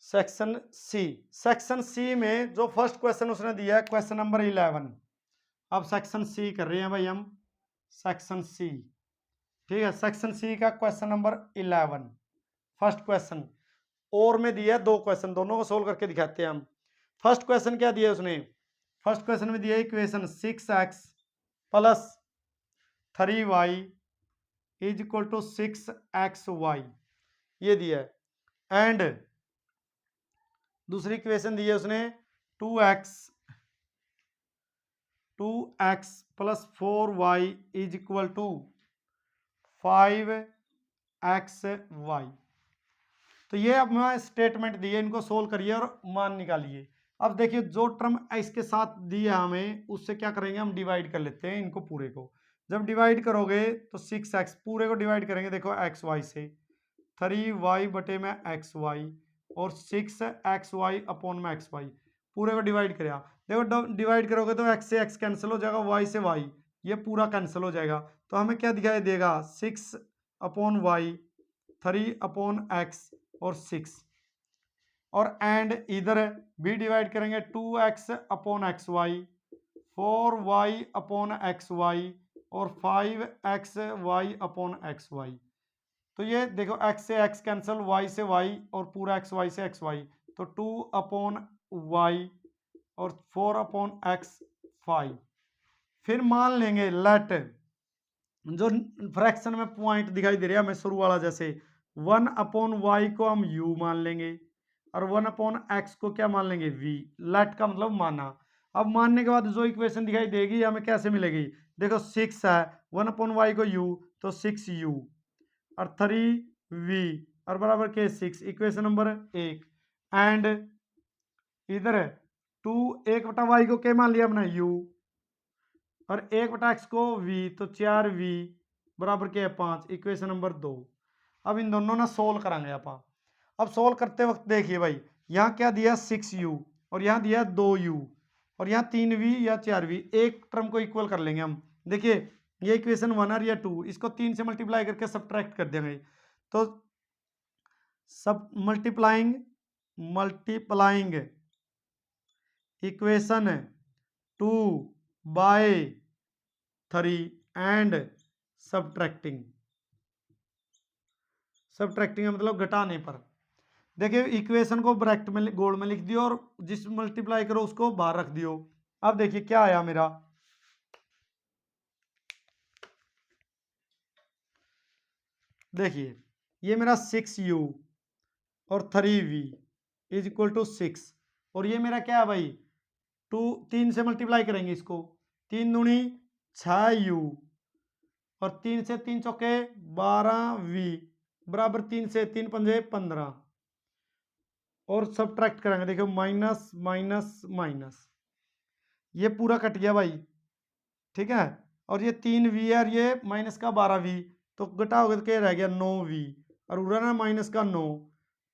[SPEAKER 1] सेक्शन सी में जो फर्स्ट क्वेश्चन उसने दिया है क्वेश्चन नंबर 11। अब सेक्शन सी कर रहे हैं भाई हम, सेक्शन सी, ठीक है। सेक्शन सी का क्वेश्चन नंबर 11 फर्स्ट क्वेश्चन, और में दिया है 2 क्वेश्चन, दोनों को सोल्व करके दिखाते हैं हम। फर्स्ट क्वेश्चन क्या दिया उसने, फर्स्ट क्वेश्चन में दिया equation 6x plus 3y is equal to 6xy, ये दिया है। एंड दूसरी इक्वेशन दी है उसने 2x plus 4y is equal to 5xy। तो ये अब मैं स्टेटमेंट दिए, इनको सोल्व करिए और मान निकालिए। अब देखिए जो टर्म इसके साथ दिया हमें उससे क्या करेंगे हम डिवाइड कर लेते हैं इनको पूरे को। जब डिवाइड करोगे तो 6x पूरे को डिवाइड करेंगे, देखो xy से 3y बटे में xy और 6xy अपॉन में xy, पूरे को डिवाइड करें। देखो डिवाइड करोगे तो x से x कैंसिल हो जाएगा, y से y ये पूरा कैंसिल हो जाएगा, तो हमें क्या दिखाई देगा 6 अपॉन y 3 अपॉन x और 6, और एंड इधर भी डिवाइड करेंगे 2x upon xy 4y upon xy और 5xy अपॉन xy। तो ये देखो x से x कैंसिल, y से y और पूरा xy से xy, तो 2/y और 4/x 5। फिर मान लेंगे लेट, जो फ्रैक्शन में पॉइंट दिखाई दे रहा है हमें शुरू वाला, जैसे 1/y को हम u मान लेंगे और 1/x को क्या मान लेंगे v। लेट का मतलब माना। अब मानने के बाद जो इक्वेशन दिखाई देगी हमें कैसे मिलेगी, देखो 6 है, 1/y को u तो 6u और 3v और बराबर के 6, इक्वेशन नंबर 1। एंड इधर 2 1/y को क्या मान लिया हमने u और 1/x को v, तो 4v बराबर के 5, इक्वेशन नंबर 2। अब इन दोनों ना सोल्व करांगे आप। अब सोल्व करते वक्त देखिए भाई, यहाँ क्या दिया 6u और यहाँ दिया 2u और यहाँ 3v या 4v, एक टर्म को इक्वल कर लेंगे हम। देखिए ये इक्वेशन 1 और या 2, इसको 3 से मल्टीप्लाई करके सब्ट्रैक्ट कर देंगे, तो सब multiplying equation 2 by 3 and subtracting का मतलब घटाने पर। देखिए इक्वेशन को ब्रैकेट में गोल में लिख दियो और जिस मल्टीप्लाई करो उसको बाहर रख दियो। अब देखिए क्या आया मेरा, देखिए ये मेरा 6u और 3v इज इक्वल टू 6, और ये मेरा क्या है भाई 3 से मल्टीप्लाई करेंगे इसको, 3 दूनी 6u और 3 से 3 चौके 12v बराबर 3 से 3 पंजे 15 और सब्ट्रैक्ट करेंगे, देखो माइनस माइनस माइनस, ये पूरा कट गया भाई, ठीक है। और ये 3v है और ये माइनस का 12v, तो घटाओगे तो क्या रह गया 9v और उड़ा ना माइनस का 9,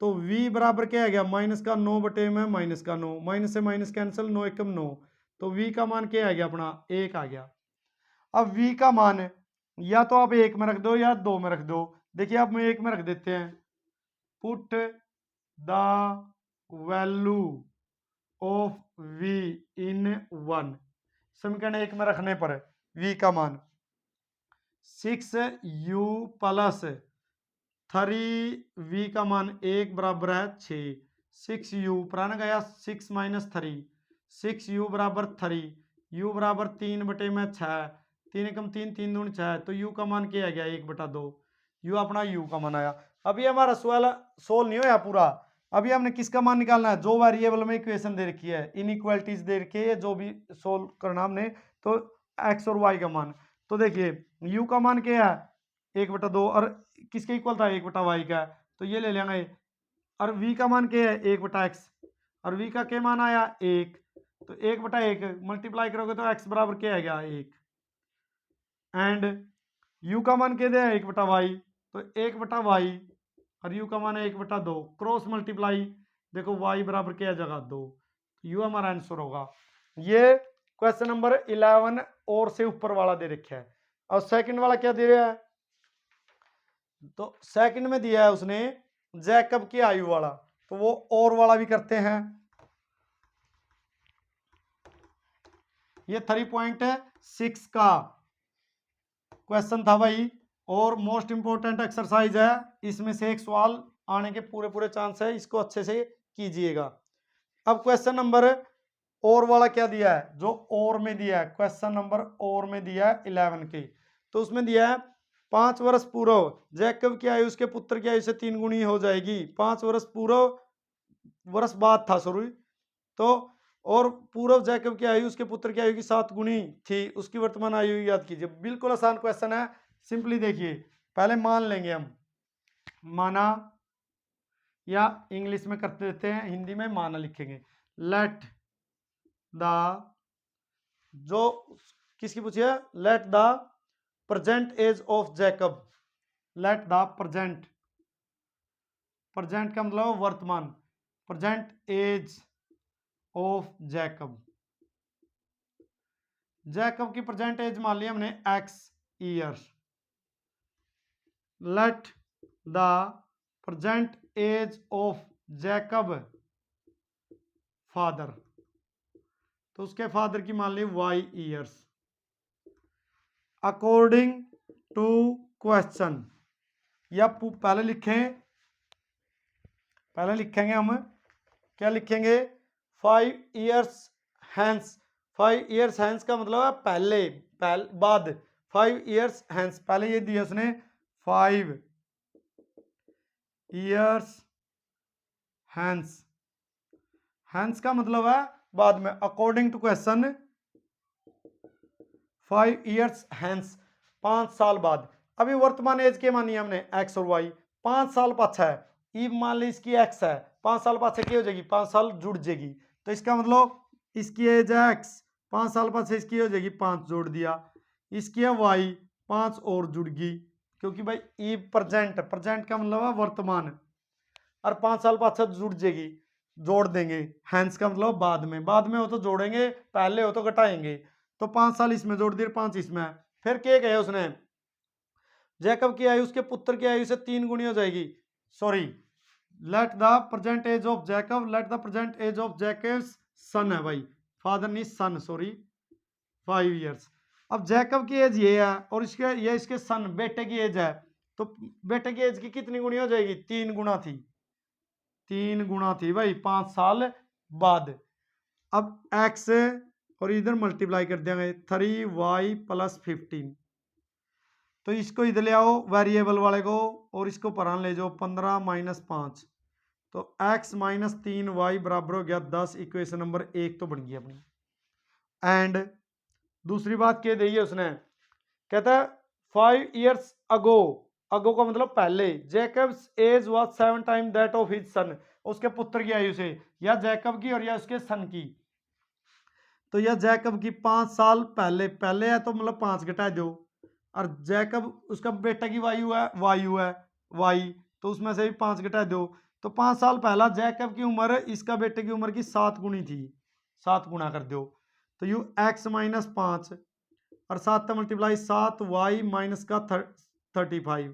[SPEAKER 1] तो v बराबर क्या आ गया माइनस का 9 बटे में माइनस का 9, माइनस से माइनस कैंसिल, 9 एकम 9, तो v का मान क्या आ गया अपना 1 आ गया। अब v का मान या तो आप 1 में रख दो या 2 में रख दो, देखिए आप 1 में रख देते हैं, put the value of v इन 1, समीकरण 1 में रखने पर v का मान 6u प्लस 3v का मान 1 बराबर है 6, 6u पुराना गया 6 माइनस 3, 6u बराबर 3, u बराबर 3 बटे में 6, 3 एकम 3, 3 दूनी 6, तो u का मान क्या आ गया 1/2, u अपना u का मान आया। अभी हमारा सवाल सोल्व नहीं होया पूरा, अभी हमने किसका मान निकालना है, जो वेरिएबल में इक्वेशन दे रखी है, इनइक्वालिटीज दे रखी है, जो भी सोल्व करना हमने, तो x और y का मान, तो देखिए u का मान क्या है 1/2 और किसके इक्वल था 1/y का, तो ये ले लेंगे, और v का मान क्या है 1/x और v का क्या मान आया 1, तो 1/1 मल्टीप्लाई करोगे तो x बराबर क्या आएगा 1, एंड u का मान क्या है 1/y, तो 1/y और u का मान है 1/2, क्रॉस मल्टीप्लाई, देखो y बराबर क्या जगह 2, u हमारा आंसर होगा। ये क्वेश्चन नंबर 11 और से ऊपर वाला दे रखा है। और सेकंड वाला क्या दे रहा है, तो सेकंड में दिया है उसने जैकब की आयु वाला, तो वो और वाला भी करते हैं। ये 3.6 का क्वेश्चन था भाई, और मोस्ट इंपोर्टेंट एक्सरसाइज है, इसमें से एक सवाल आने के पूरे पूरे चांस है, इसको अच्छे से कीजिएगा। अब क्वेश्चन नंबर और वाला क्या दिया है, जो और में दिया है, क्वेश्चन नंबर और में दिया है 11 के, तो उसमें दिया है 5 वर्ष पूर्व जैकब की आयु उसके पुत्र की आयु से 3 गुनी हो जाएगी, 5 वर्ष पूर्व वर्ष बाद था सॉरी, तो और पूर्व जैकब की आयु उसके पुत्र की आयु की 7 गुनी थी, उसकी वर्तमान आयु याद कीजिए। बिल्कुल आसान क्वेश्चन है, सिंपली देखिए, पहले मान लेंगे हम, माना, या इंग्लिश में करते देते हैं, हिंदी में माना लिखेंगे, लेट द, जो किसकी पूछिए, let the present age of Jacob, let the present, present का मतलब वर्तमान, present age of Jacob, Jacob की प्रेजेंट एज मान लिया हमने x years, let the present age of Jacob father, तो उसके फादर की मान ली y years, according to question, या पहले लिखेंगे हम, क्या लिखेंगे, 5 years hence। 5 years hence का मतलब है पहले, बाद। 5 years hence, पहले ये दिया उसने 5 years hence। hence का मतलब है बाद में। According to question 5 years hence, 5 साल बाद। अभी वर्तमान एज के मानिए हमने एक्स और वाई, 5 साल पाछा है, ई मान ली इसकी एक्स है, 5 साल पाछे क्या हो जाएगी, 5 साल जुड़ जाएगी। तो इसका मतलब इसकी एज है एक्स, 5 साल पाछे इसकी हो जाएगी 5 जोड़ दिया, इसकी है वाई 5 और जुड़ गई, क्योंकि भाई ई प्रेजेंट, प्रेजेंट का मतलब है वर्तमान, और 5 साल पाछे जुड़ जाएगी, जोड़ देंगे। हैंस का मतलब बाद में, बाद में हो तो जोड़ेंगे, पहले हो तो घटाएंगे। तो 5 साल इसमें जोड़ दिए, 5 इसमें। फिर क्या कहे उसने, जैकब की आयु उसके पुत्र की आयु से 3 गुनी हो जाएगी। Sorry, let the present age of Jacob, let the present age of Jacob's son है भाई, फादर नहीं सन, सॉरी 5 years। अब जैकब की एज ये है और ये इसके सन बेटे की एज है, तो बेटे की एज की कितनी गुनी हो जाएगी, 3 गुना थी, 3 गुना थी भाई 5 साल बाद। अब x और इधर मल्टीप्लाई कर देंगे 3y + 15, तो इसको इधर ले आओ वेरिएबल वाले को, और इसको परान ले जाओ 15 - 5, तो x - 3y बराबर हो गया 10। इक्वेशन नंबर 1 तो बन गई अपनी। एंड दूसरी बात क्या दी है उसने, कहता है 5 years ago, अगो का मतलब पहले, Jacob's age was 7 time that of his son, उसके पुत्र की आयु से, या जैकब की और या उसके सन की। तो यह जैकब की 5 साल पहले, पहले है तो मतलब 5 घटा दो, और जैकब उसका बेटा की वायु है वाई, तो उसमें से भी 5 घटा दो। तो 5 साल पहला जैकब की उम्र इसका बेटे की उम्र की 7 गुनी थी, 7 गुना कर दो, तो यू x - 5 और 7 मल्टीप्लाई 7y माइनस का 35,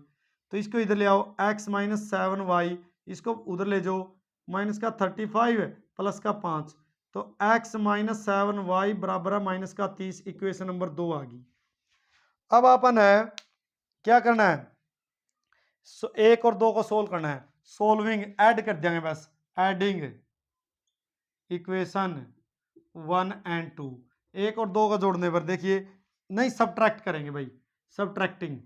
[SPEAKER 1] तो इसको इधर ले आओ x - 7y, इसको उधर ले जाओ माइनस का 35 प्लस का 5, तो x - 7y बराबर है माइनस का 30। इक्वेशन नंबर 2 आ गई। अब अपन है क्या करना है, 1 और 2 को सोल्व करना है, सोल्विंग ऐड कर देंगे बस, एडिंग इक्वेशन 1 और 2, 1 और 2 को जोड़ने पर देखिए, नहीं सब्ट्रैक्ट करेंगे भाई, सब्ट्रैक्टिंग,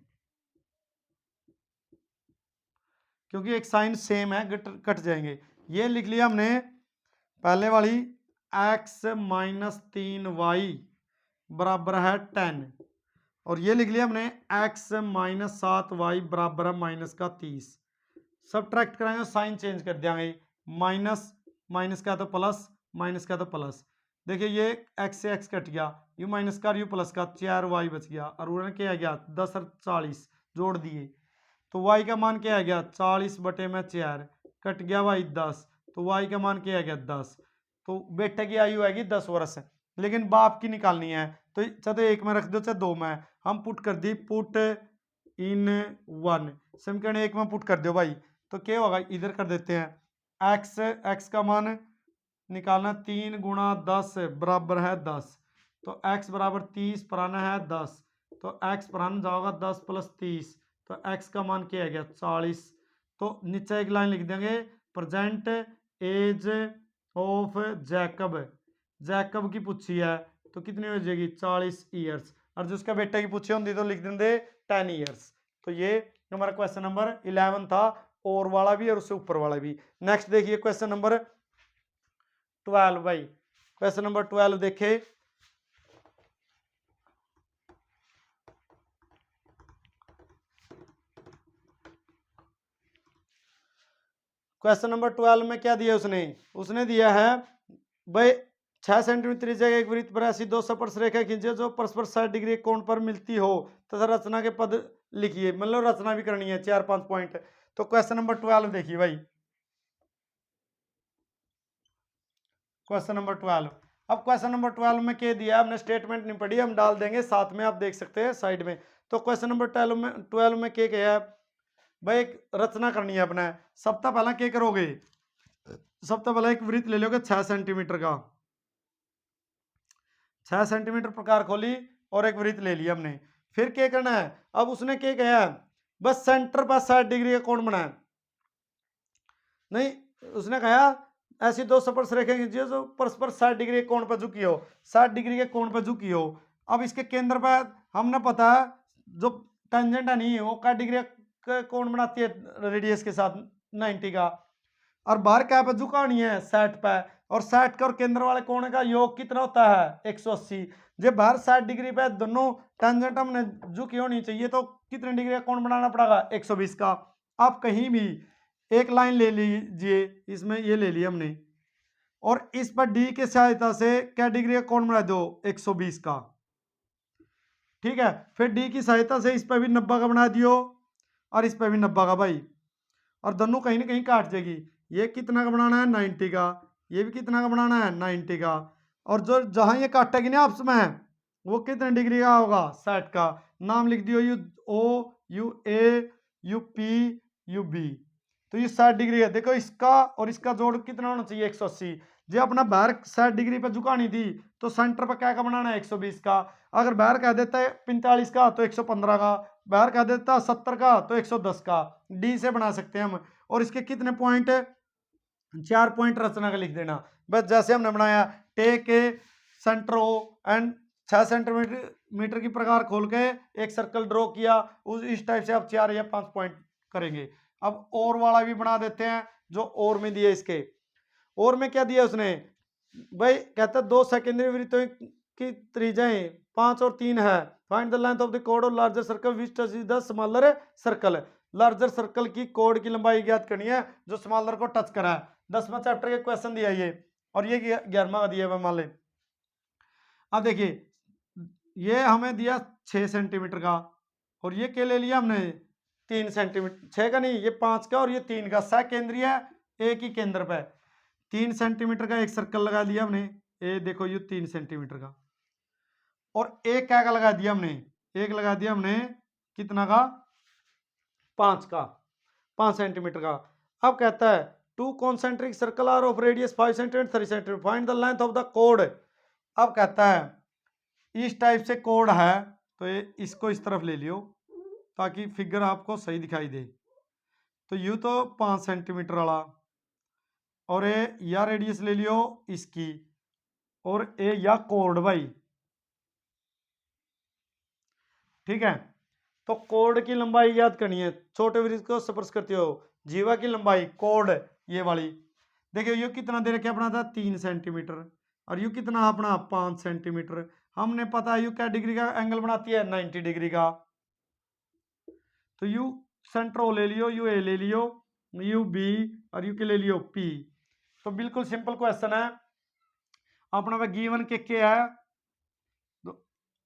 [SPEAKER 1] क्योंकि एक साइन सेम है, कट जाएंगे। ये लिख लिया हमने पहले वाली x - 3y बराबर है 10, और ये लिख लिया हमने x - 7y बराबर है माइनस का 30। सब्ट्रैक्ट करेंगे, साइन चेंज कर देंगे, माइनस माइनस का तो प्लस, माइनस का तो प्लस। देखिए ये x से x कट गया, यू माइनस का यू प्लस का, 4y बच गया, और उन्होंने क्या आ गया 10 और 40 जोड़ दिए, तो y का मान क्या आ गया 40/4, कट गया भाई 10, तो y का मान क्या आ गया 10। तो बेटे की आयु आएगी 10 वर्ष, लेकिन बाप की निकालनी है, तो चाहे 1 में रख दो चाहे 2 में, हम पुट कर दी, पुट इन 1, समीकरण 1 में पुट कर दो भाई, तो क्या होगा इधर कर देते हैं, x का मान निकालना 3 गुणा 10 बराबर है 10, तो x बराबर 30 पराना है 10, तो x पराना जाओगा 10 + 30, तो x का मान क्या है गया 40। तो नीचे एक लाइन लिख देंगे, present age of Jacob, Jacob की पूछी है तो कितनी हो जाएगी 40 ईयर्स, और जिसका बेटे की पूछी होंगी तो लिख देंगे 10 ईयर्स। तो ये हमारा क्वेश्चन नंबर 11 था, और वाला भी और उससे ऊपर वाला भी। नेक्स्ट देखिए क्वेश्चन नंबर 12 भाई, क्वेश्चन नंबर 12 देखे, क्वेश्चन नंबर 12 में क्या दिया उसने, उसने दिया है भाई 6 सेंटीमीटर त्रिज्या एक वृत्त पर ऐसी 2 स्पर्श रेखा खींचे जो परस्पर 60 डिग्री कोण पर मिलती हो तथा रचना के पद लिखिए, मतलब रचना भी करनी है 4-5 पॉइंट। तो क्वेश्चन नंबर 12 देखिए भाई, क्वेश्चन नंबर 12। अब क्वेश्चन नंबर 12 में क्या दिया, हमने स्टेटमेंट नहीं पढ़ी, हम डाल देंगे साथ में, आप देख सकते हैं साइड में। तो क्वेश्चन नंबर 12 में क्या है भाई, एक रचना करनी है अपना। सबसे पहला क्या करोगे, सबसे पहले एक वृत्त ले लोगे 6 सेंटीमीटर का, 6 सेंटीमीटर प्रकार खोली और एक वृत्त ले लिया हमने। फिर क्या करना है, अब उसने क्या कहा बस सेंटर पर 60 डिग्री का कोण बनाए। नहीं, उसने कहा ऐसी दो स्पर्श रेखाएं खींचिए जो परस्पर 60 डिग्री के कोण पर झुकी हो, 60 डिग्री के कोण पर झुकी हो। अब इसके केंद्र पर हमने पता है जो टेंजेंट है नहीं वो क्या डिग्री का कोण बनाती है रेडियस के साथ 90 का, और बाहर क्या पे झुकानी है 60 पे, और 60 का और केंद्र वाले कोण का योग कितना होता है 180। जब बाहर 60 डिग्री पे दोनों टेंजेंट हमने झुकी होनी चाहिए तो कितने डिग्री का कोण बनाना पड़ेगा 120 का। आप कहीं भी एक लाइन ले लीजिए, इसमें ये ले लिया हमने, और इस पर डी के सहायता से क्या डिग्री का कोण बना दो 120 का। ठीक है, फिर डी की सहायता से इस पर भी 90 का बना दियो और इस पर भी 90 का भाई, और दोनों कहीं ना कहीं काट जाएगी। ये कितना का बनाना है 90 का, ये भी कितना का बनाना है 90 का, और जो जहां ये काटेगी ना आपस में वो कितने डिग्री का होगा 60 का। नाम लिख दियो U O U A U P U B, तो ये 60 डिग्री है। देखो इसका और इसका जोड़ कितना होना चाहिए 180। जो अपना बाहर 60 डिग्री पर झुकानी थी तो सेंटर पर क्या का बनाना है 120 का। अगर बाहर कह देता है 45 का तो 115 का, बाहर कह देता है 70 का तो 110 का। डी से बना सकते हैं हम। और इसके कितने पॉइंट है 4 पॉइंट रचना का लिख देना। बस जैसे हमने बनाया take a centre O and 6 centimetre की प्रकार खोल के एक सर्कल ड्रॉ किया, उस इस टाइप से आप 4 या 5 पॉइंट करेंगे। अब और वाला भी बना देते हैं जो और में दिया इसके। और में क्या दिया उसने भाई, कहता है 2 सेकेंडरी वृत्तों की त्रिज्याएं 5 और 3 है। Find the length of the code of larger circle which touches the smaller circle. Larger circle की कोड की लंबाई ज्ञात करनी है जो स्मॉलर को टच करा है। 10वां चैप्टर के क्वेश्चन दिया ये, और ये 11वां का दिया हुआ मान ले। अब देखिए ये हमें दिया 6 सेंटीमीटर का, और ये क्या ले लिया हमने 3 सेंटीमीटर, 6 का नहीं ये 5 का और ये 3 का, सकेंद्रीय एक ही केंद्र पे 3 सेंटीमीटर का एक सर्कल लगा दिया हमने। ए देखो ये 3 सेंटीमीटर का, और एक क्या का लगा दिया हमने, एक लगा दिया हमने कितना का 5 का, 5 सेंटीमीटर का। अब कहता है 2 concentric circle are of radius 5 centimetre 3 centimetre, find the length of the कोड। अब कहता है इस टाइप से कोड है तो ये इसको इस तरफ ले लियो ताकि फिगर आपको सही दिखाई दे। तो यू तो 5 सेंटीमीटर वाला, और ये या रेडियस ले लियो इसकी, और ए या कोड भाई। ठीक है, तो कोड की लंबाई याद करनी है, छोटे वृत्त को स्पर्श करते हो, जीवा की लंबाई कोड ये वाली। देखियो यू कितना दे रखे अपना था 3 सेंटीमीटर, और यू कितना अपना 5 सेंटीमीटर। हमने पता है यू क्या डिग्री का एंगल बनाती है 90 डिग्री का। तो यू सेंटर ओ ले लियो, यू ए ले लियो, यू बी, और यू के ले लियो पी। तो बिल्कुल सिंपल क्वेश्चन है अपना पे गिवन के क्या है,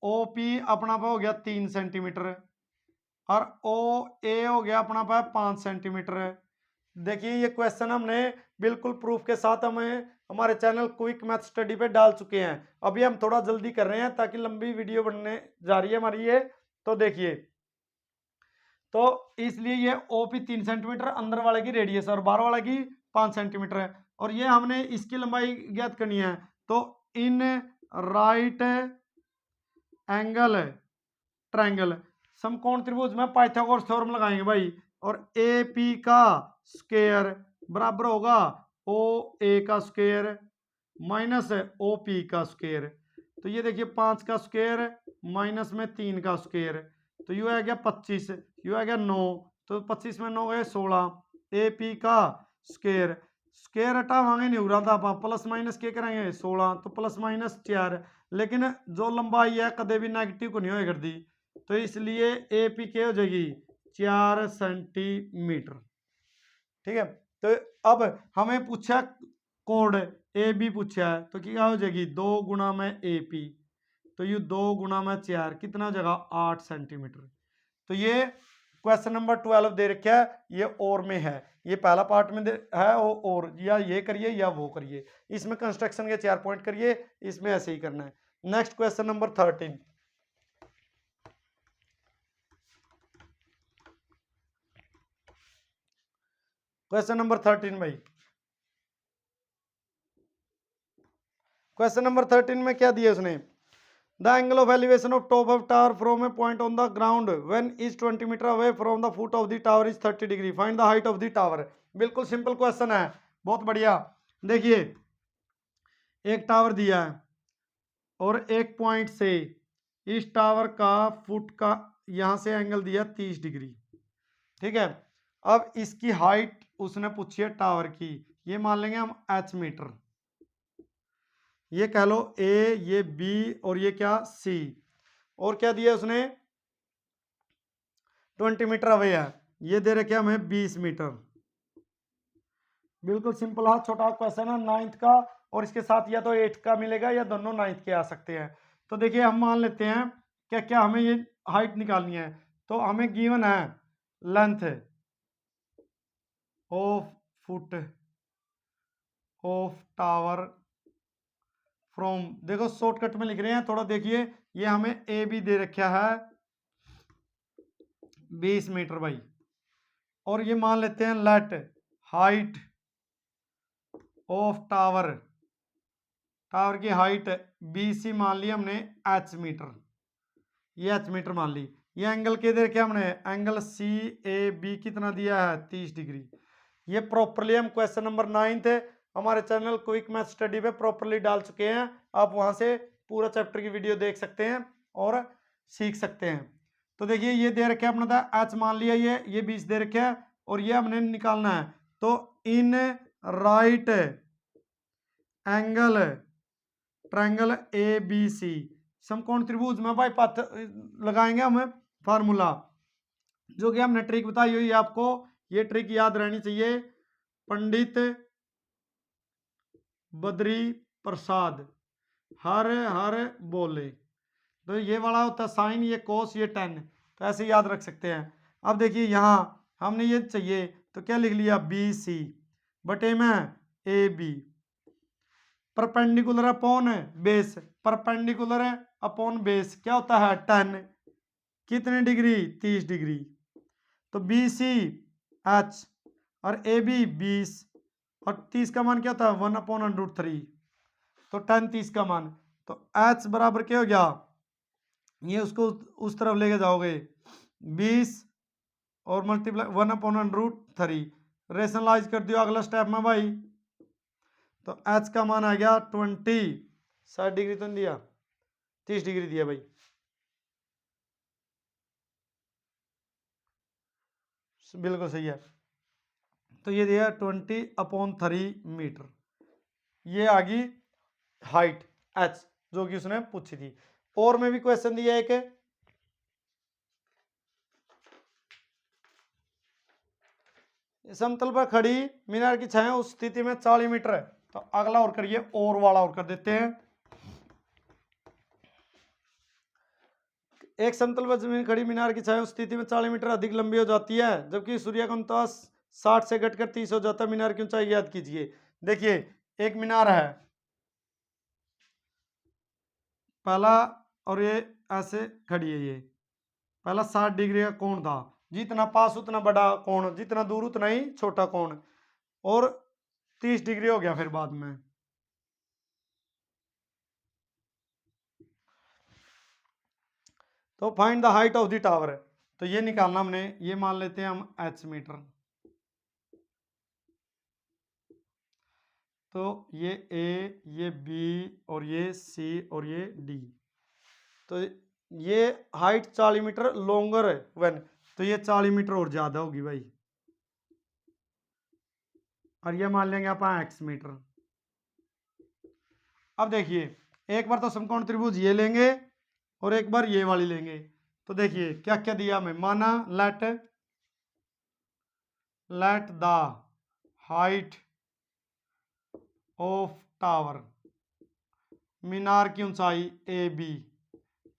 [SPEAKER 1] ओ पी अपना पे हो गया 3 सेंटीमीटर, और ओ ए हो गया अपना पे 5 सेंटीमीटर। देखिए ये क्वेश्चन हमने बिल्कुल प्रूफ के साथ हमें हमारे चैनल क्विक मैथ स्टडी पे डाल चुके हैं। अभी हम थोड़ा जल्दी कर रहे हैं ताकि लंबी वीडियो बनने जा रही है हमारी ये। तो देखिए, तो इसलिए ये ओपी 3 सेंटीमीटर अंदर वाले की रेडियस और बाहर वाला की 5 सेंटीमीटर है, और ये हमने इसकी लंबाई ज्ञात करनी है। तो इन राइट एंगल ट्रायंगल समकोण त्रिभुज में पाइथागोरस थ्योरम लगाएंगे भाई, और ए पी का स्क्वायर बराबर होगा ओ ए का स्क्वायर माइनस ओ पी का स्क्वायर। तो ये देखिए 5 का स्क्वायर माइनस में 3 का स्क्वायर, तो यू आ गया 25, यू आ गया 9, तो 25 में 9 गए 16। ए पी का स्क्वायर, स्क्वायर हटावांगे नहीं हो रहा था आप प्लस माइनस क्या करेंगे 16, तो प्लस माइनस 4, लेकिन जो लंबाई है कदे भी नेगेटिव को नहीं होए कर दी, तो इसलिए ए पी क्या हो जाएगी 4 सेंटीमीटर। ठीक है, तो अब हमें पूछा कोड ए बी पूछा है तो क्या हो जाएगी 2 गुना में ए पी, तो ये 2 गुना में 4 कितना हो जाएगा 8 सेंटीमीटर। तो ये क्वेश्चन नंबर 12 दे रखा है, ये और में है, ये पहला पार्ट में है और या ये करिए या वो करिए, इसमें कंस्ट्रक्शन के 4 पॉइंट करिए, इसमें ऐसे ही करना है। Next question number 13, question number 13 भाई, क्वेश्चन नंबर 13 में क्या दिया उसने, the angle of elevation of top of tower from a point on the ground when is 20 metre away from the foot of the tower is 30 degree, find the height of the tower. बिल्कुल सिंपल क्वेश्चन है, बहुत बढ़िया। देखिए एक टावर दिया है और एक पॉइंट से इस टावर का फुट का यहां से एंगल दिया 30 डिग्री, ठीक है। अब इसकी हाइट उसने पूछी है टावर की, ये मान लेंगे हम h मीटर, ये कह लो a, ये b और ये क्या c, और क्या दिया उसने 20 मीटर अवे है, ये दे रखे हमें 20 मीटर। बिल्कुल सिंपल है, छोटा क्वेश्चन है 9th का, और इसके साथ या तो 8th का मिलेगा या दोनों 9th के आ सकते हैं। तो देखिए हम मान लेते हैं क्या क्या हमें ये हाइट निकालनी है। तो हमें गिवन है length of foot of tower from, देखो शॉर्टकट में लिख रहे हैं थोड़ा, देखिए ये हमें ए बी दे रखा है 20 मीटर भाई, और ये मान लेते हैं let height of tower, tower की हाइट BC मान ली हमने h मीटर, ये h मीटर मान ली। ये एंगल के दे रखे हमने, एंगल CAB कितना दिया है 30 डिग्री। ये प्रॉपरली हम क्वेश्चन नंबर 9 थे हमारे चैनल क्विक मैथ स्टडी पे प्रॉपरली डाल चुके हैं, आप वहां से पूरा चैप्टर की वीडियो देख सकते हैं और सीख सकते हैं। तो देखिए ये दे रखे अपना था h मान लिया, ये 20 दे रखे है, और ये हमने निकालना है। तो in right angle triangle ABC, समकोण त्रिभुज में भाई पथ लगाएंगे हम फार्मूला, जो कि हमने ट्रिक बताई हुई है आपको, ये ट्रिक याद रहनी चाहिए। पंडित बद्री प्रसाद हर हर बोले, तो ये वाला होता है साइन, ये कोस, ये टेन, तो ऐसे याद रख सकते हैं। अब देखिए यहाँ हमने ये चाहिए तो क्या लिख लिया BC बटे में AB, perpendicular upon base, perpendicular upon base क्या होता है 10, कितने डिग्री 30 डिग्री। तो BC H और AB 20, और 30 का मान क्या होता है 1/√3, तो 10 30 का मान, तो H बराबर क्या हो गया, ये उसको उस तरफ लेके जाओगे 20 और मल्टीप्लाई 1/√3, रेशनलाइज कर दियो अगला स्टेप में भाई, तो H का मान आ गया 20, 60 डिग्री तो नहीं दिया 30 डिग्री दिया भाई, बिल्कुल सही है। तो ये दिया 20/3 मीटर, ये आ गई हाइट H जो कि उसने पूछी थी। और में भी क्वेश्चन दिया एक, समतल पर खड़ी मीनार की छाया उस स्थिति में 40 मीटर है। तो अगला और करिए, और वाला और कर देते हैं। एक समतल पर जमीन खड़ी मीनार की छाया उस स्थिति में 40 मीटर अधिक लंबी हो जाती है, जबकि सूर्य का अनुप्रस्थ 60 से घटकर 30 हो जाता है। मीनार की ऊंचाई याद कीजिए। देखिए एक मीनार है पहला, और ये ऐसे खड़ी है, ये पहला 60 डिग्री का कोण था, जितना पास उतना बड़ा कोण, जितना दूर उतना ही छोटा कोण, और 30 डिग्री हो गया फिर बाद में। तो find the height of the tower, तो ये निकालना हमने, ये मान लेते हैं हम h मीटर। तो ये A, ये B और ये C और ये D, तो ये हाइट 40 मीटर लॉन्गर है व्हेन, तो ये 40 मीटर और ज्यादा होगी भाई, और ये मान लेंगे आप x मीटर। अब देखिए एक बार तो समकोण त्रिभुज ये लेंगे और एक बार ये वाली लेंगे। तो देखिए क्या क्या दिया हमें, माना let the height of tower, मीनार की ऊंचाई AB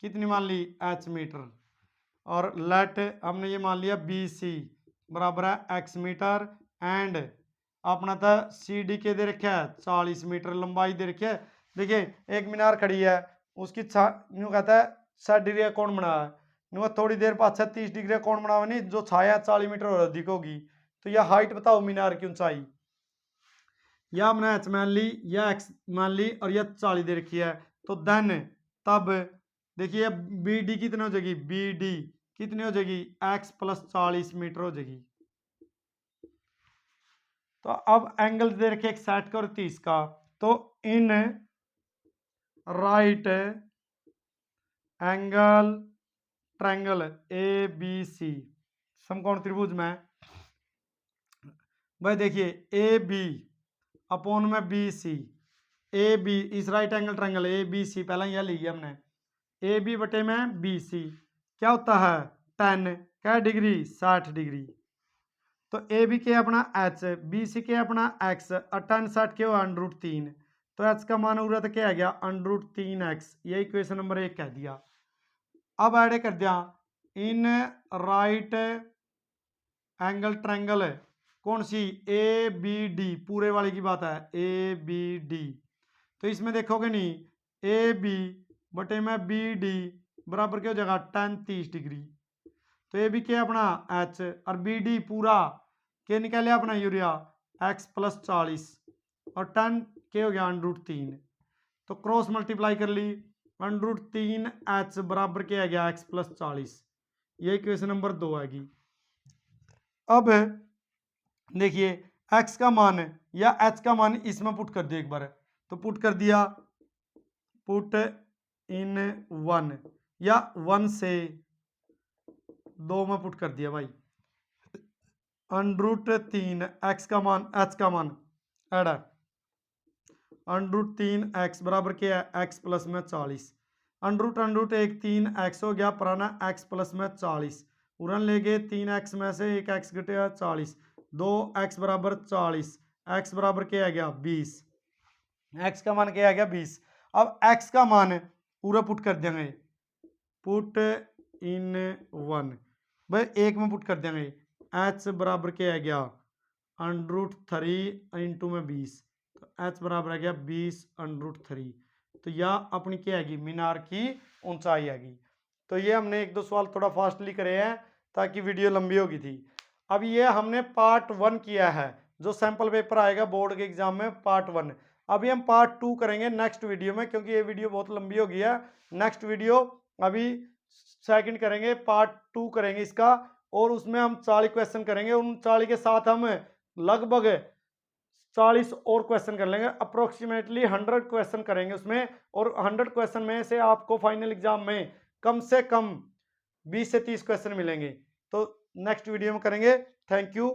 [SPEAKER 1] कितनी मान ली h मीटर, और लेट हमने ये मान लिया BC बराबर है x मीटर, एंड अपना था CD के दे रखा है 40 मीटर लंबाई दे रखी है। देखिए एक मीनार खड़ी है, उसकी यूँ कहता है 60 डिग्री का कोण बना है, यूँ थोड़ी देर बाद 30 डिग्री का कोण बना हुआ, नहीं जो छाया 40 मीटर और अधिक होगी। तो यह हाइट बताओ मीनार की ऊंचाई, या हमने h मान ली या x मान ली और यह 40 दे रखी है, तो देन तब देखिए बी डी कितनी हो जाएगी, बी डी कितनी हो जाएगी, x प्लस 40 मीटर हो जाएगी। तो अब एंगल दे रखे एक 60 का और 30 का, तो in right angle triangle A B C समकोण त्रिभुज में भाई देखिए ए बी अपॉन में बी सी, ए बी इस right angle triangle A B C पहला यह लिया हमने, ए बी बटे में बी सी क्या होता है 10 क्या डिग्री 60 डिग्री। तो ए बी के अपना एच, बी सी के अपना एक्स और 10 60 के √3, तो एच का मान उरा तो क्या आ गया √3x, ये इक्वेशन नंबर 1 कह दिया। अब ऐड कर दिया इन राइट एंगल ट्रायंगल कौन सी ए बी डी, पूरे वाले की बात है ए बी डी, तो इसमें देखोगे नहीं ए बी बटे में बी डी बराबर क्या हो जाएगा 10 30 डिग्री। तो ए बी क्या अपना एच और बी डी पूरा के निकाले अपना यूरिया एक्स प्लस 40 और 10 के हो गया √3, तो क्रॉस मल्टीप्लाई कर ली √3h बराबर क्या आ गया एक्स प्लस 40, ये इक्वेशन नंबर 2 आएगी। अब देखिए x का मान या h का मान इसमें पुट कर दिया एक बार, तो पुट कर दिया पुट इन 1 या 1 से 2 में पुट कर दिया भाई √3 x का मान h का मान ऐड √3x बराबर क्या है x प्लस में 40, √ एक 3x हो गया पुराना x प्लस में 40, उड़न ले गए 3x में से एक x घटेगा 40, 2x बराबर 40, x बराबर क्या आ गया 20, x का मान क्या आ गया 20। अब x का मान पूरा पुट कर देंगे पुट इन 1 भाई एक में पुट कर देंगे h बराबर क्या आ गया √3 इंटू में 20, तो h बराबर आ गया 20 √3, तो यह अपनी क्या आएगी मीनार की ऊंचाई आएगी। तो ये हमने एक दो सवाल थोड़ा फास्टली करे हैं ताकि वीडियो लंबी होगी थी। अब ये हमने पार्ट 1 किया है, जो सैंपल पेपर आएगा बोर्ड के एग्जाम में पार्ट 1। अभी हम पार्ट 2 करेंगे नेक्स्ट वीडियो में, क्योंकि ये वीडियो बहुत लंबी हो गई है। नेक्स्ट वीडियो अभी सेकंड करेंगे, पार्ट 2 करेंगे इसका, और उसमें हम 40 क्वेश्चन करेंगे। उन 40 के साथ हम लगभग 40 और क्वेश्चन कर लेंगे, अप्रोक्सीमेटली 100 क्वेश्चन करेंगे उसमें, और 100 क्वेश्चन में से आपको फाइनल एग्जाम में कम से कम 20 से 30 क्वेश्चन मिलेंगे। तो नेक्स्ट वीडियो में करेंगे। Thank you.